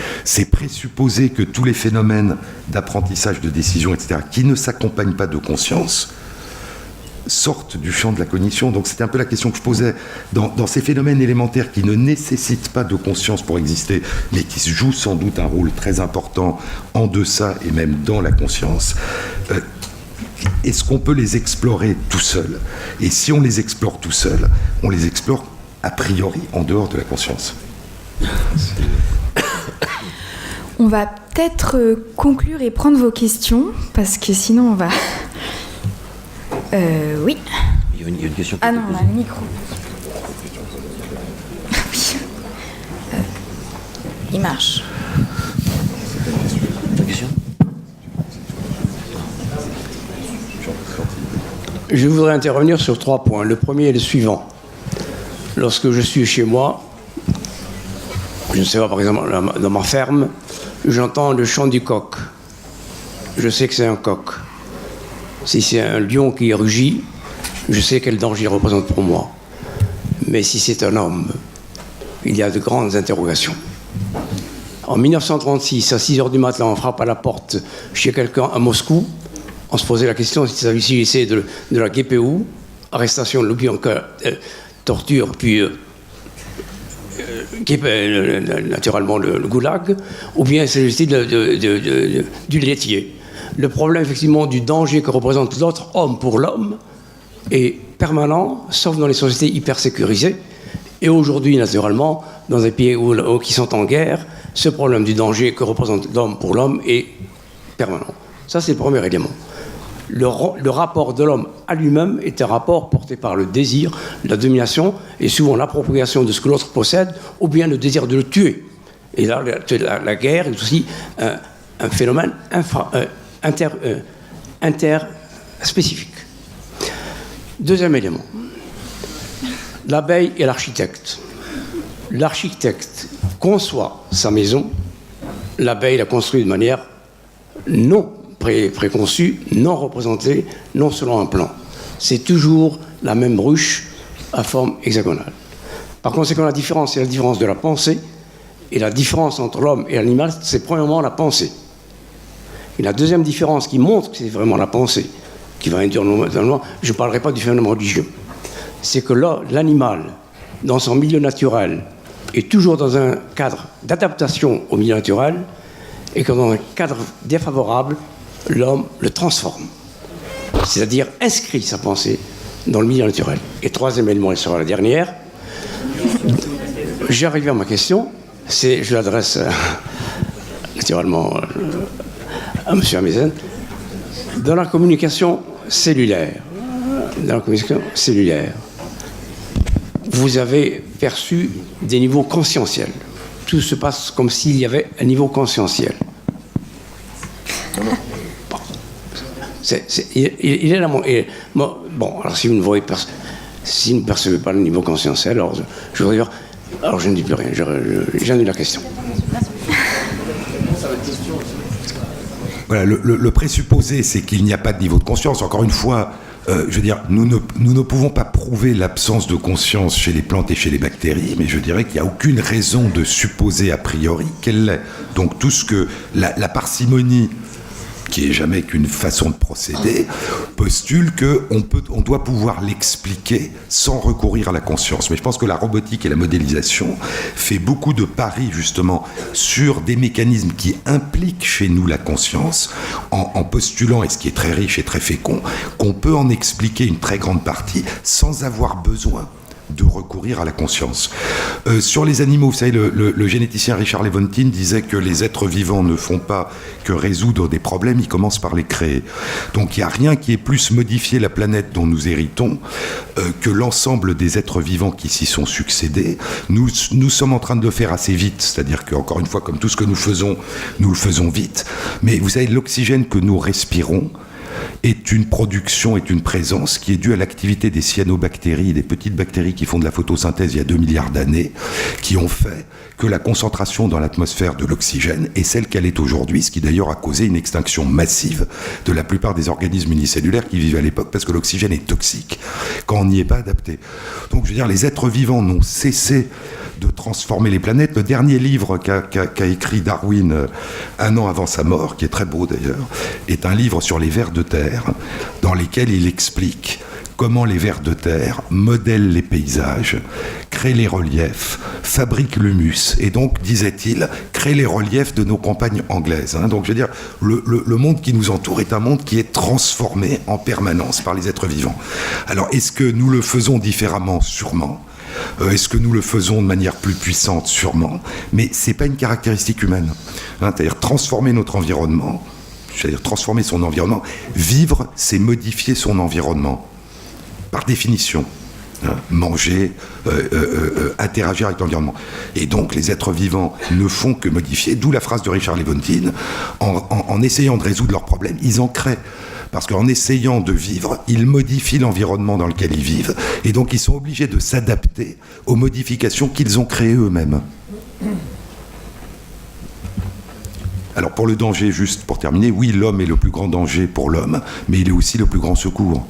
présupposer que tous les phénomènes d'apprentissage, de décision, etc., qui ne s'accompagnent pas de conscience, sortent du champ de la cognition. Donc c'était un peu la question que je posais. Dans ces phénomènes élémentaires qui ne nécessitent pas de conscience pour exister, mais qui jouent sans doute un rôle très important en deçà et même dans la conscience, est-ce qu'on peut les explorer tout seul? Et si on les explore tout seul, on les explore a priori en dehors de la conscience. On va peut-être conclure et prendre vos questions, parce que sinon on va... oui. Il y a une question. Ah non, on a le micro. Oui. Il marche. Une question ? Je voudrais intervenir sur 3 points. Le premier est le suivant. Lorsque je suis chez moi, je ne sais pas, par exemple, dans ma ferme, j'entends le chant du coq. Je sais que c'est un coq. Si c'est un lion qui rugit, je sais quel danger il représente pour moi. Mais si c'est un homme, il y a de grandes interrogations. En 1936, à 6 h du matin, on frappe à la porte chez quelqu'un à Moscou. On se posait la question s'il s'agissait de la GPU, arrestation de Lubyanka, torture, puis naturellement le goulag, ou bien il s'agissait du laitier. Le problème, effectivement, du danger que représente l'autre homme pour l'homme est permanent, sauf dans les sociétés hyper sécurisées. Et aujourd'hui, naturellement, dans des pays qui sont en guerre, ce problème du danger que représente l'homme pour l'homme est permanent. Ça, c'est le premier élément. Le rapport de l'homme à lui-même est un rapport porté par le désir, la domination, et souvent l'appropriation de ce que l'autre possède, ou bien le désir de le tuer. Et là, la guerre est aussi un phénomène interspécifique. Deuxième élément. L'abeille et l'architecte. L'architecte conçoit sa maison, l'abeille la construit de manière non préconçue, non représentée, non selon un plan. C'est toujours la même ruche à forme hexagonale. Par conséquent, la différence, c'est la différence de la pensée, et la différence entre l'homme et l'animal, c'est premièrement la pensée. Et la deuxième différence qui montre que c'est vraiment la pensée qui va induire dans le monde, je ne parlerai pas du phénomène religieux, c'est que là, l'animal, dans son milieu naturel, est toujours dans un cadre d'adaptation au milieu naturel, et que dans un cadre défavorable, l'homme le transforme. C'est-à-dire inscrit sa pensée dans le milieu naturel. Et troisième élément, et ce sera la dernière, j'arrive à ma question, je l'adresse naturellement à M. Amezen. Dans la communication cellulaire, vous avez perçu des niveaux conscientiels. Tout se passe comme s'il y avait un niveau conscientiel. Bon. Il est là. Bon, alors si vous ne percevez pas le niveau conscientiel, alors je voudrais dire, alors je ne dis plus rien, j'annule la question. Voilà, le présupposé, c'est qu'il n'y a pas de niveau de conscience. Encore une fois, je veux dire, nous ne pouvons pas prouver l'absence de conscience chez les plantes et chez les bactéries, mais je dirais qu'il n'y a aucune raison de supposer a priori qu'elle l'est. Donc tout ce que la parcimonie, qui est jamais qu'une façon de procéder, postule qu'on doit pouvoir l'expliquer sans recourir à la conscience. Mais je pense que la robotique et la modélisation fait beaucoup de paris justement sur des mécanismes qui impliquent chez nous la conscience, en postulant, et ce qui est très riche et très fécond, qu'on peut en expliquer une très grande partie sans avoir besoin de recourir à la conscience. Sur les animaux, vous savez, le généticien Richard Lewontin disait que les êtres vivants ne font pas que résoudre des problèmes, ils commencent par les créer. Donc il n'y a rien qui ait plus modifié la planète dont nous héritons que l'ensemble des êtres vivants qui s'y sont succédés. Nous sommes en train de le faire assez vite, c'est-à-dire qu'encore une fois, comme tout ce que nous le faisons vite. Mais vous savez, l'oxygène que nous respirons est une production, est une présence qui est due à l'activité des cyanobactéries, des petites bactéries qui font de la photosynthèse il y a 2 milliards d'années, qui ont fait que la concentration dans l'atmosphère de l'oxygène est celle qu'elle est aujourd'hui, ce qui d'ailleurs a causé une extinction massive de la plupart des organismes unicellulaires qui vivaient à l'époque, parce que l'oxygène est toxique quand on n'y est pas adapté. Donc je veux dire, les êtres vivants n'ont cessé de transformer les planètes. Le dernier livre qu'a écrit Darwin 1 an avant sa mort, qui est très beau d'ailleurs, est un livre sur les vers de terre, dans lesquels il explique comment les vers de terre modèlent les paysages, créent les reliefs, fabriquent l'humus, et donc, disait-il, créent les reliefs de nos campagnes anglaises. Donc, je veux dire, le monde qui nous entoure est un monde qui est transformé en permanence par les êtres vivants. Alors, est-ce que nous le faisons différemment? Sûrement. Est-ce que nous le faisons de manière plus puissante? Sûrement. Mais ce n'est pas une caractéristique humaine. C'est-à-dire transformer notre environnement, c'est-à-dire transformer son environnement. Vivre, c'est modifier son environnement. Par définition. Manger, interagir avec l'environnement. Et donc, les êtres vivants ne font que modifier, d'où la phrase de Richard Lewontin, en essayant de résoudre leurs problèmes, ils en créent. Parce qu'en essayant de vivre, ils modifient l'environnement dans lequel ils vivent, et donc ils sont obligés de s'adapter aux modifications qu'ils ont créées eux-mêmes. Alors pour le danger, juste pour terminer, oui, l'homme est le plus grand danger pour l'homme, mais il est aussi le plus grand secours.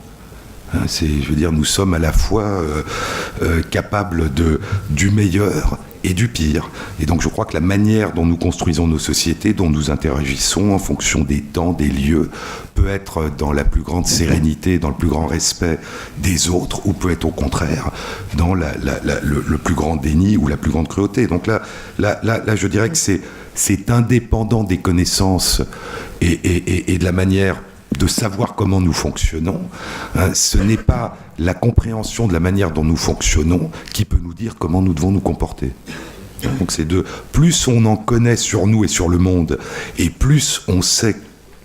Hein, je veux dire, nous sommes à la fois capables du meilleur et du pire. Et donc je crois que la manière dont nous construisons nos sociétés, dont nous interagissons en fonction des temps, des lieux, peut être dans la plus grande sérénité, dans le plus grand respect des autres, ou peut être au contraire dans le plus grand déni ou la plus grande cruauté. Donc là je dirais que c'est indépendant des connaissances et de la manière de savoir comment nous fonctionnons. Hein, ce n'est pas la compréhension de la manière dont nous fonctionnons qui peut nous dire comment nous devons nous comporter. Donc c'est plus on en connaît sur nous et sur le monde, et plus on sait,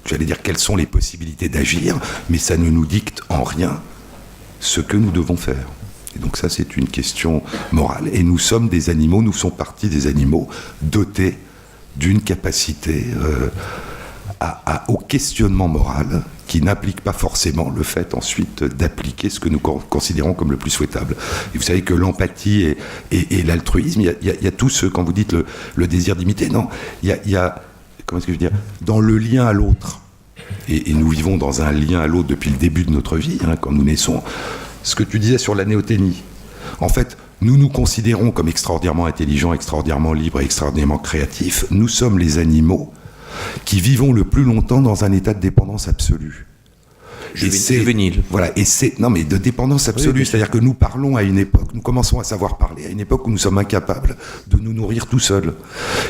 j'allais dire, quelles sont les possibilités d'agir, mais ça ne nous dicte en rien ce que nous devons faire. Et donc ça, c'est une question morale. Et nous sommes des animaux, nous faisons partie des animaux dotés d'une capacité au questionnement moral qui n'implique pas forcément le fait ensuite d'appliquer ce que nous considérons comme le plus souhaitable. Et vous savez que l'empathie et l'altruisme, il y a tout ce, quand vous dites le désir d'imiter, non, il y a comment est-ce que je veux dire, dans le lien à l'autre, et nous vivons dans un lien à l'autre depuis le début de notre vie, hein, quand nous naissons. Ce que tu disais sur la néoténie, en fait, nous nous considérons comme extraordinairement intelligents, extraordinairement libres et extraordinairement créatifs. Nous sommes les animaux qui vivons le plus longtemps dans un état de dépendance absolue. Juvénile. Voilà, non mais de dépendance absolue, oui, c'est-à-dire que nous parlons à une époque, nous commençons à savoir parler à une époque où nous sommes incapables de nous nourrir tout seuls.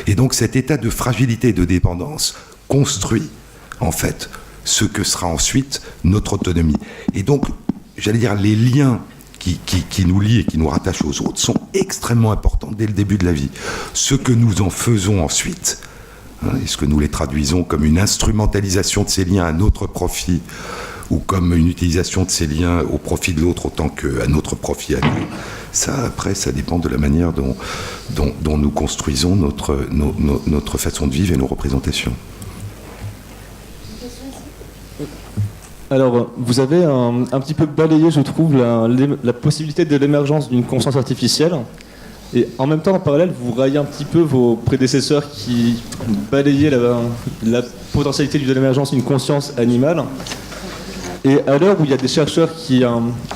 Et donc cet état de fragilité et de dépendance construit, en fait, ce que sera ensuite notre autonomie. Et donc, j'allais dire, les liens qui nous lient et qui nous rattachent aux autres sont extrêmement importants dès le début de la vie. Ce que nous en faisons ensuite, est-ce que nous les traduisons comme une instrumentalisation de ces liens à notre profit ou comme une utilisation de ces liens au profit de l'autre autant qu'à notre profit à nous? Ça, après, ça dépend de la manière dont nous construisons notre façon de vivre et nos représentations. Alors, vous avez un petit peu balayé, je trouve, la possibilité de l'émergence d'une conscience artificielle. Et en même temps, en parallèle, vous raillez un petit peu vos prédécesseurs qui balayaient la potentialité de l'émergence d'une conscience animale. Et à l'heure où il y a des chercheurs qui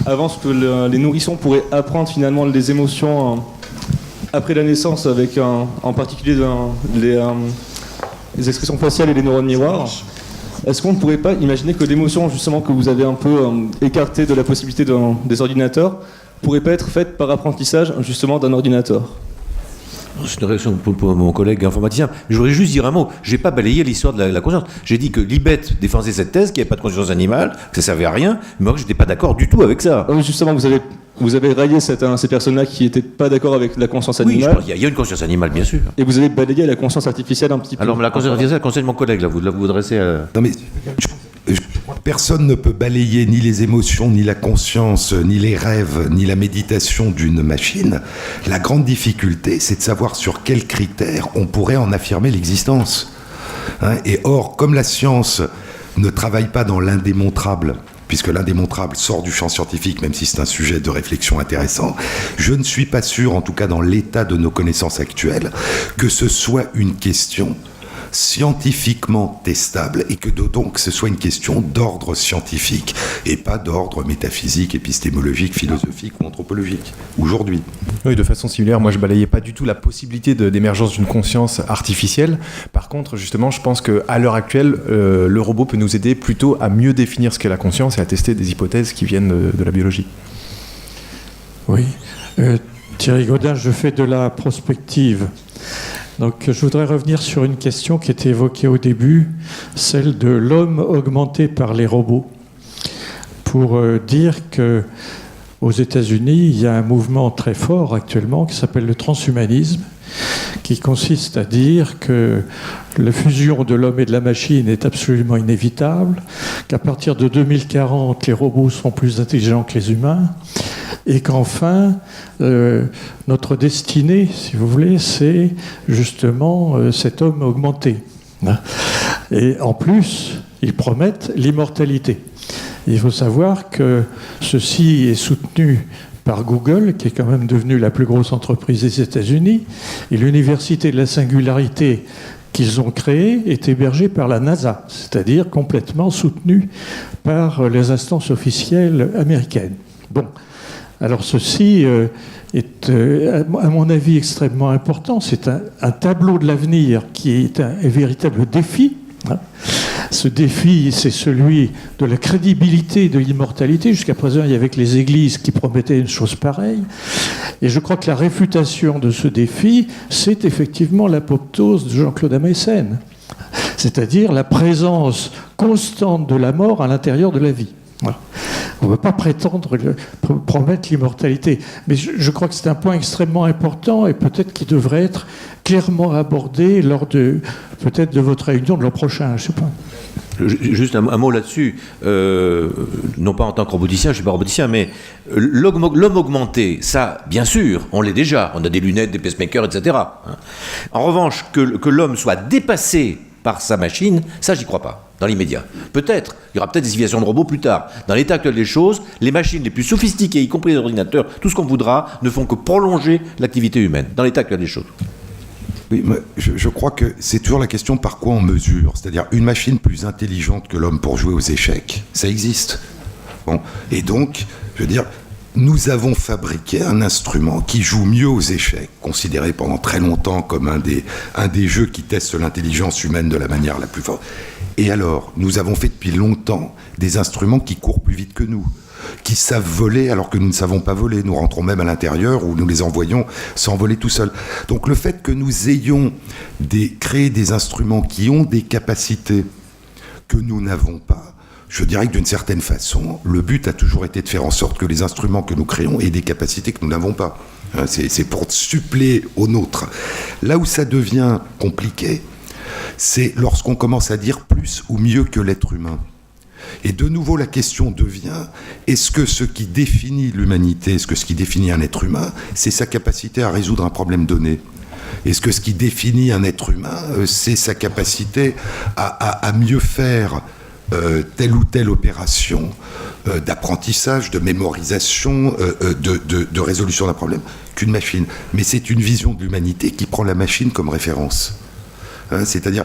avancent que les nourrissons pourraient apprendre finalement les émotions après la naissance, avec en particulier les expressions faciales et les neurones miroirs, est-ce qu'on ne pourrait pas imaginer que l'émotion, justement, que vous avez un peu écartée de la possibilité des ordinateurs, pourrait pas être faite par apprentissage, justement, d'un ordinateur? C'est une réaction pour mon collègue informaticien. Je voudrais juste dire un mot. Je n'ai pas balayé l'histoire de la conscience. J'ai dit que Libet défendait cette thèse, qu'il n'y avait pas de conscience animale, que ça ne servait à rien, mais moi, je n'étais pas d'accord du tout avec ça. Justement, vous avez raillé ces personnes-là qui n'étaient pas d'accord avec la conscience animale. Oui, je pense qu'il y a une conscience animale, bien sûr. Et vous avez balayé la conscience artificielle un petit peu. Alors, la conscience artificielle, conseille mon collègue, là, vous vous dressez à... Non, mais personne ne peut balayer ni les émotions, ni la conscience, ni les rêves, ni la méditation d'une machine. La grande difficulté, c'est de savoir sur quels critères on pourrait en affirmer l'existence. Et or, comme la science ne travaille pas dans l'indémontrable, puisque l'indémontrable sort du champ scientifique, même si c'est un sujet de réflexion intéressant, je ne suis pas sûr, en tout cas dans l'état de nos connaissances actuelles, que ce soit une question scientifiquement testable et que donc ce soit une question d'ordre scientifique et pas d'ordre métaphysique, épistémologique, philosophique ou anthropologique, aujourd'hui. Oui, de façon similaire, moi je balayais pas du tout la possibilité d'émergence d'une conscience artificielle. Par contre, justement, je pense qu'à l'heure actuelle, le robot peut nous aider plutôt à mieux définir ce qu'est la conscience et à tester des hypothèses qui viennent de la biologie. Oui. Thierry Gaudin, je fais de la prospective. Donc, je voudrais revenir sur une question qui était évoquée au début, celle de l'homme augmenté par les robots, pour dire que aux États-Unis, il y a un mouvement très fort actuellement qui s'appelle le transhumanisme, qui consiste à dire que la fusion de l'homme et de la machine est absolument inévitable, qu'à partir de 2040, les robots seront plus intelligents que les humains, et qu'enfin, notre destinée, si vous voulez, c'est justement cet homme augmenté. Et en plus, ils promettent l'immortalité. Il faut savoir que ceci est soutenu par Google, qui est quand même devenue la plus grosse entreprise des États-Unis, et l'Université de la Singularité, qu'ils ont créé est hébergé par la NASA, c'est-à-dire complètement soutenu par les instances officielles américaines. Bon, alors ceci est, à mon avis, extrêmement important. C'est un tableau de l'avenir qui est un véritable défi. Ce défi, c'est celui de la crédibilité de l'immortalité. Jusqu'à présent, il y avait que les églises qui promettaient une chose pareille. Et je crois que la réfutation de ce défi, c'est effectivement l'apoptose de Jean-Claude Ameisen, c'est-à-dire la présence constante de la mort à l'intérieur de la vie. Voilà. On ne peut pas promettre l'immortalité. Mais je crois que c'est un point extrêmement important et peut-être qui devrait être clairement abordé lors peut-être de votre réunion de l'an prochain. Je ne sais pas. Juste un mot là-dessus. Non pas en tant que roboticien, je ne suis pas roboticien, mais l'homme augmenté, ça, bien sûr, on l'est déjà. On a des lunettes, des pacemakers, etc. En revanche, que l'homme soit dépassé par sa machine, ça, j'y crois pas. Dans l'immédiat. Peut-être, il y aura peut-être des civilisations de robots plus tard. Dans l'état actuel des choses, les machines les plus sophistiquées, y compris les ordinateurs, tout ce qu'on voudra, ne font que prolonger l'activité humaine. Dans l'état actuel des choses. Oui, je crois que c'est toujours la question par quoi on mesure. C'est-à-dire une machine plus intelligente que l'homme pour jouer aux échecs, ça existe. Bon. Et donc, je veux dire, nous avons fabriqué un instrument qui joue mieux aux échecs, considéré pendant très longtemps comme un des jeux qui testent l'intelligence humaine de la manière la plus forte. Et alors, nous avons fait depuis longtemps des instruments qui courent plus vite que nous, qui savent voler alors que nous ne savons pas voler. Nous rentrons même à l'intérieur où nous les envoyons s'envoler tout seuls. Donc le fait que nous ayons créé des instruments qui ont des capacités que nous n'avons pas, je dirais que d'une certaine façon, le but a toujours été de faire en sorte que les instruments que nous créons aient des capacités que nous n'avons pas. C'est pour suppléer aux nôtres. Là où ça devient compliqué, c'est lorsqu'on commence à dire plus ou mieux que l'être humain. Et de nouveau, la question devient, est-ce que ce qui définit l'humanité, est-ce que ce qui définit un être humain, c'est sa capacité à résoudre un problème donné ? Est-ce que ce qui définit un être humain, c'est sa capacité à mieux faire telle ou telle opération d'apprentissage, de mémorisation, de résolution d'un problème qu'une machine ? Mais c'est une vision de l'humanité qui prend la machine comme référence. C'est-à-dire,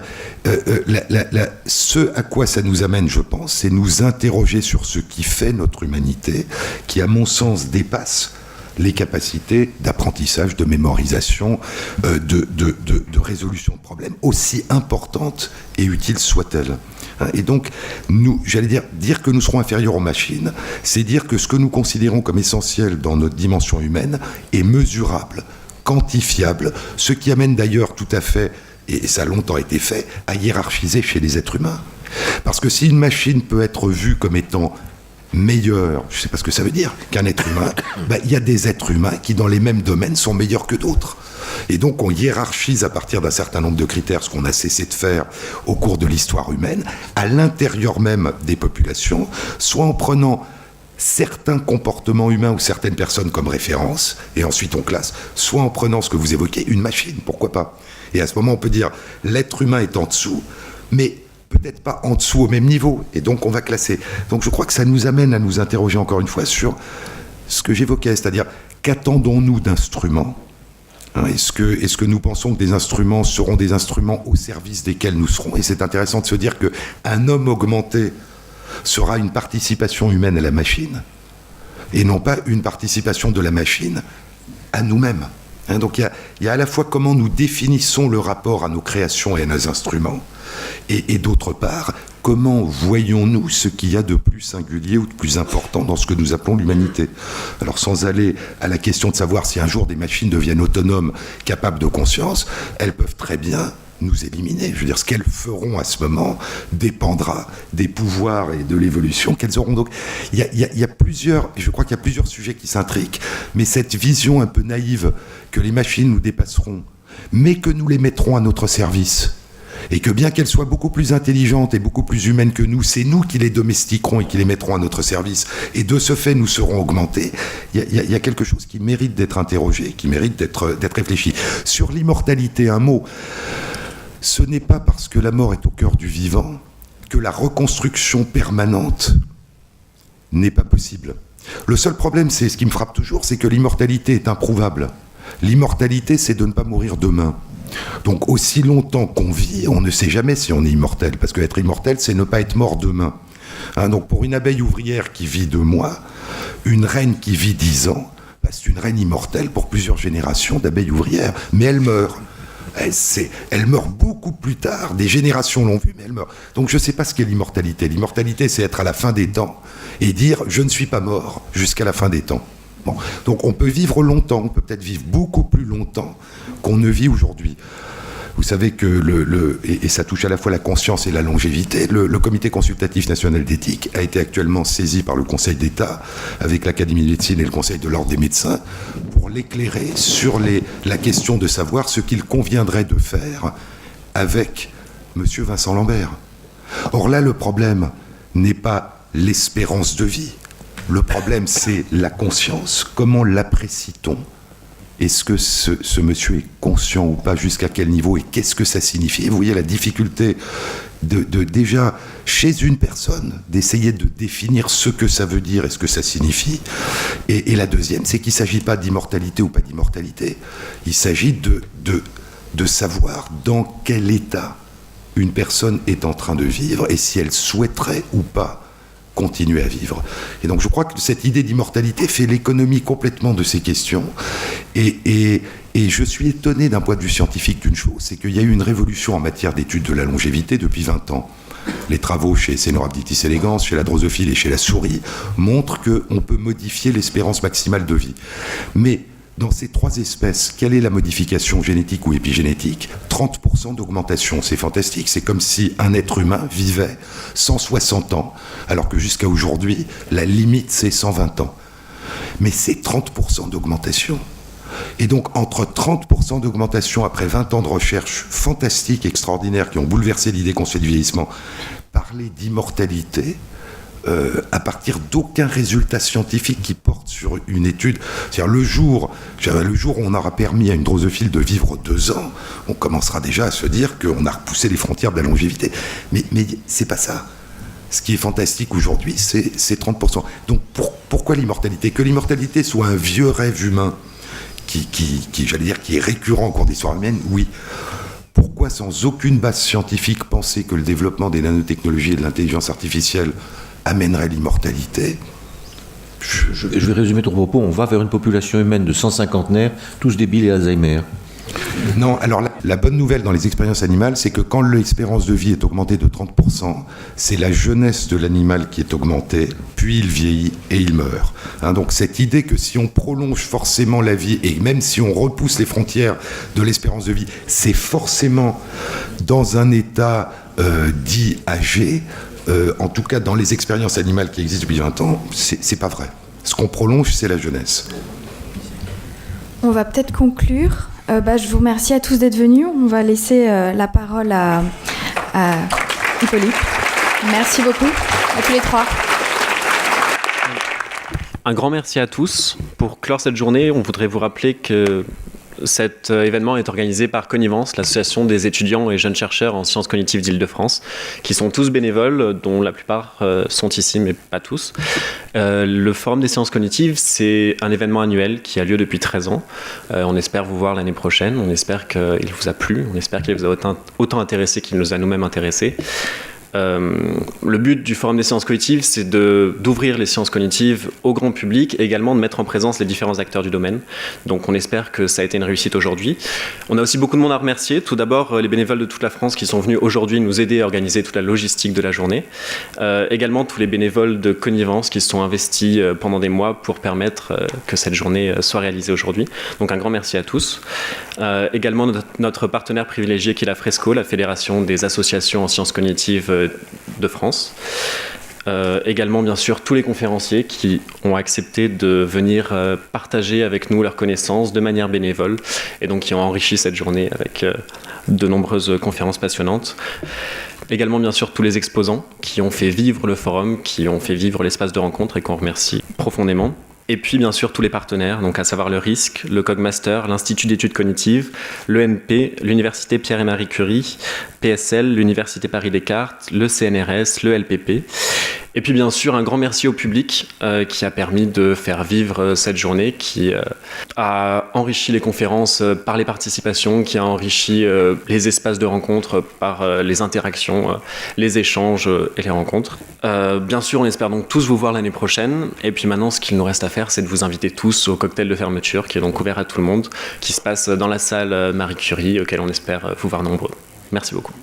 ce à quoi ça nous amène, je pense, c'est nous interroger sur ce qui fait notre humanité, qui, à mon sens, dépasse les capacités d'apprentissage, de mémorisation, de résolution de problèmes, aussi importantes et utiles soient-elles. Et donc, j'allais dire que nous serons inférieurs aux machines, c'est dire que ce que nous considérons comme essentiel dans notre dimension humaine est mesurable, quantifiable, ce qui amène d'ailleurs tout à fait, et ça a longtemps été fait, à hiérarchiser chez les êtres humains. Parce que si une machine peut être vue comme étant meilleure, je ne sais pas ce que ça veut dire, qu'un être humain, il y a des êtres humains qui, dans les mêmes domaines, sont meilleurs que d'autres. Et donc, on hiérarchise à partir d'un certain nombre de critères, ce qu'on a cessé de faire au cours de l'histoire humaine, à l'intérieur même des populations, soit en prenant certains comportements humains ou certaines personnes comme référence, et ensuite on classe, soit en prenant ce que vous évoquez, une machine, pourquoi pas. Et à ce moment, on peut dire, l'être humain est en dessous, mais peut-être pas en dessous au même niveau, et donc on va classer. Donc je crois que ça nous amène à nous interroger encore une fois sur ce que j'évoquais, c'est-à-dire, qu'attendons-nous d'instruments ? Est-ce que nous pensons que des instruments seront des instruments au service desquels nous serons ? Et c'est intéressant de se dire qu'un homme augmenté sera une participation humaine à la machine, et non pas une participation de la machine à nous-mêmes. Donc il y a à la fois comment nous définissons le rapport à nos créations et à nos instruments, et d'autre part, comment voyons-nous ce qu'il y a de plus singulier ou de plus important dans ce que nous appelons l'humanité. Alors sans aller à la question de savoir si un jour des machines deviennent autonomes, capables de conscience, elles peuvent très bien nous éliminer. Je veux dire, ce qu'elles feront à ce moment dépendra des pouvoirs et de l'évolution qu'elles auront. Donc, je crois qu'il y a plusieurs sujets qui s'intriquent, mais cette vision un peu naïve que les machines nous dépasseront, mais que nous les mettrons à notre service, et que bien qu'elles soient beaucoup plus intelligentes et beaucoup plus humaines que nous, c'est nous qui les domestiquerons et qui les mettrons à notre service, et de ce fait, nous serons augmentés. Il y a quelque chose qui mérite d'être interrogé, qui mérite d'être réfléchi. Sur l'immortalité, un mot. Ce n'est pas parce que la mort est au cœur du vivant que la reconstruction permanente n'est pas possible. Le seul problème, c'est ce qui me frappe toujours, c'est que l'immortalité est improuvable. L'immortalité, c'est de ne pas mourir demain. Donc aussi longtemps qu'on vit, on ne sait jamais si on est immortel, parce qu'être immortel, c'est ne pas être mort demain. Donc pour une abeille ouvrière qui vit 2 mois, une reine qui vit 10 ans, c'est une reine immortelle pour plusieurs générations d'abeilles ouvrières, mais elle meurt. Elle meurt beaucoup plus tard, des générations l'ont vu, mais elle meurt. Donc je ne sais pas ce qu'est l'immortalité. L'immortalité, c'est être à la fin des temps et dire « je ne suis pas mort jusqu'à la fin des temps ». Bon. Donc on peut vivre longtemps, on peut peut-être vivre beaucoup plus longtemps qu'on ne vit aujourd'hui. Vous savez que, et ça touche à la fois la conscience et la longévité, le Comité consultatif national d'éthique a été actuellement saisi par le Conseil d'État avec l'Académie de médecine et le Conseil de l'Ordre des médecins pour l'éclairer sur la question de savoir ce qu'il conviendrait de faire avec M. Vincent Lambert. Or là, le problème n'est pas l'espérance de vie. Le problème, c'est la conscience. Comment l'apprécie-t-on ? Est-ce que ce monsieur est conscient ou pas, jusqu'à quel niveau, et qu'est-ce que ça signifie ? Vous voyez la difficulté de déjà, chez une personne, d'essayer de définir ce que ça veut dire et ce que ça signifie. Et la deuxième, c'est qu'il ne s'agit pas d'immortalité ou pas d'immortalité. Il s'agit de savoir dans quel état une personne est en train de vivre et si elle souhaiterait ou pas continuer à vivre. Et donc je crois que cette idée d'immortalité fait l'économie complètement de ces questions. Et je suis étonné d'un point de vue scientifique d'une chose, c'est qu'il y a eu une révolution en matière d'études de la longévité depuis 20 ans. Les travaux chez Caenorhabditis elegans, chez la drosophile et chez la souris montrent qu'on peut modifier l'espérance maximale de vie. Mais dans ces 3 espèces, quelle est la modification génétique ou épigénétique ? 30% d'augmentation, c'est fantastique. C'est comme si un être humain vivait 160 ans, alors que jusqu'à aujourd'hui, la limite, c'est 120 ans. Mais c'est 30% d'augmentation. Et donc, entre 30% d'augmentation après 20 ans de recherche fantastiques, extraordinaires, qui ont bouleversé l'idée qu'on se fait du vieillissement, parler d'immortalité, à partir d'aucun résultat scientifique qui porte sur une étude. C'est-à-dire le jour où on aura permis à une drosophile de vivre 2 ans, on commencera déjà à se dire qu'on a repoussé les frontières de la longévité. Mais c'est pas ça. Ce qui est fantastique aujourd'hui, c'est 30%. Donc pourquoi l'immortalité ? Que l'immortalité soit un vieux rêve humain qui est récurrent au cours de l'histoire humaine, oui. Pourquoi, sans aucune base scientifique, penser que le développement des nanotechnologies et de l'intelligence artificielle amènerait l'immortalité ? Je vais résumer ton propos. On va vers une population humaine de 150 nerfs, tous débiles et Alzheimer. Non, alors la bonne nouvelle dans les expériences animales, c'est que quand l'espérance de vie est augmentée de 30%, c'est la jeunesse de l'animal qui est augmentée, puis il vieillit et il meurt. Donc cette idée que si on prolonge forcément la vie, et même si on repousse les frontières de l'espérance de vie, c'est forcément dans un état dit âgé, en tout cas dans les expériences animales qui existent depuis 20 ans, c'est pas vrai. Ce qu'on prolonge, c'est la jeunesse. On va peut-être conclure. Je vous remercie à tous d'être venus. On va laisser la parole à Hippolyte. Merci beaucoup à tous les 3. Un grand merci à tous. Pour clore cette journée, on voudrait vous rappeler que cet événement est organisé par Connivence, l'association des étudiants et jeunes chercheurs en sciences cognitives d'Île-de-France, qui sont tous bénévoles, dont la plupart sont ici, mais pas tous. Le Forum des sciences cognitives, c'est un événement annuel qui a lieu depuis 13 ans. On espère vous voir l'année prochaine, on espère qu'il vous a plu, on espère qu'il vous a autant intéressé qu'il nous a nous-mêmes intéressés. Le but du Forum des sciences cognitives, c'est d'ouvrir les sciences cognitives au grand public et également de mettre en présence les différents acteurs du domaine. Donc on espère que ça a été une réussite aujourd'hui. On a aussi beaucoup de monde à remercier. Tout d'abord, les bénévoles de toute la France qui sont venus aujourd'hui nous aider à organiser toute la logistique de la journée. Également tous les bénévoles de Connivence qui se sont investis pendant des mois pour permettre que cette journée soit réalisée aujourd'hui. Donc un grand merci à tous. Également notre partenaire privilégié qui est la Fresco, la Fédération des associations en sciences cognitives de France. Également, bien sûr, tous les conférenciers qui ont accepté de venir partager avec nous leurs connaissances de manière bénévole et donc qui ont enrichi cette journée avec de nombreuses conférences passionnantes. Également, bien sûr, tous les exposants qui ont fait vivre le forum, qui ont fait vivre l'espace de rencontre et qu'on remercie profondément. Et puis, bien sûr, tous les partenaires, donc à savoir le RISC, le Cogmaster, l'Institut d'études cognitives, l'ENP, l'Université Pierre et Marie Curie, PSL, l'Université Paris Descartes, le CNRS, le LPP. Et puis bien sûr, un grand merci au public qui a permis de faire vivre cette journée, qui a enrichi les conférences par les participations, qui a enrichi les espaces de rencontre par les interactions, les échanges et les rencontres. Bien sûr, on espère donc tous vous voir l'année prochaine. Et puis maintenant, ce qu'il nous reste à faire, c'est de vous inviter tous au cocktail de fermeture, qui est donc ouvert à tout le monde, qui se passe dans la salle Marie Curie, auquel on espère vous voir nombreux. Merci beaucoup.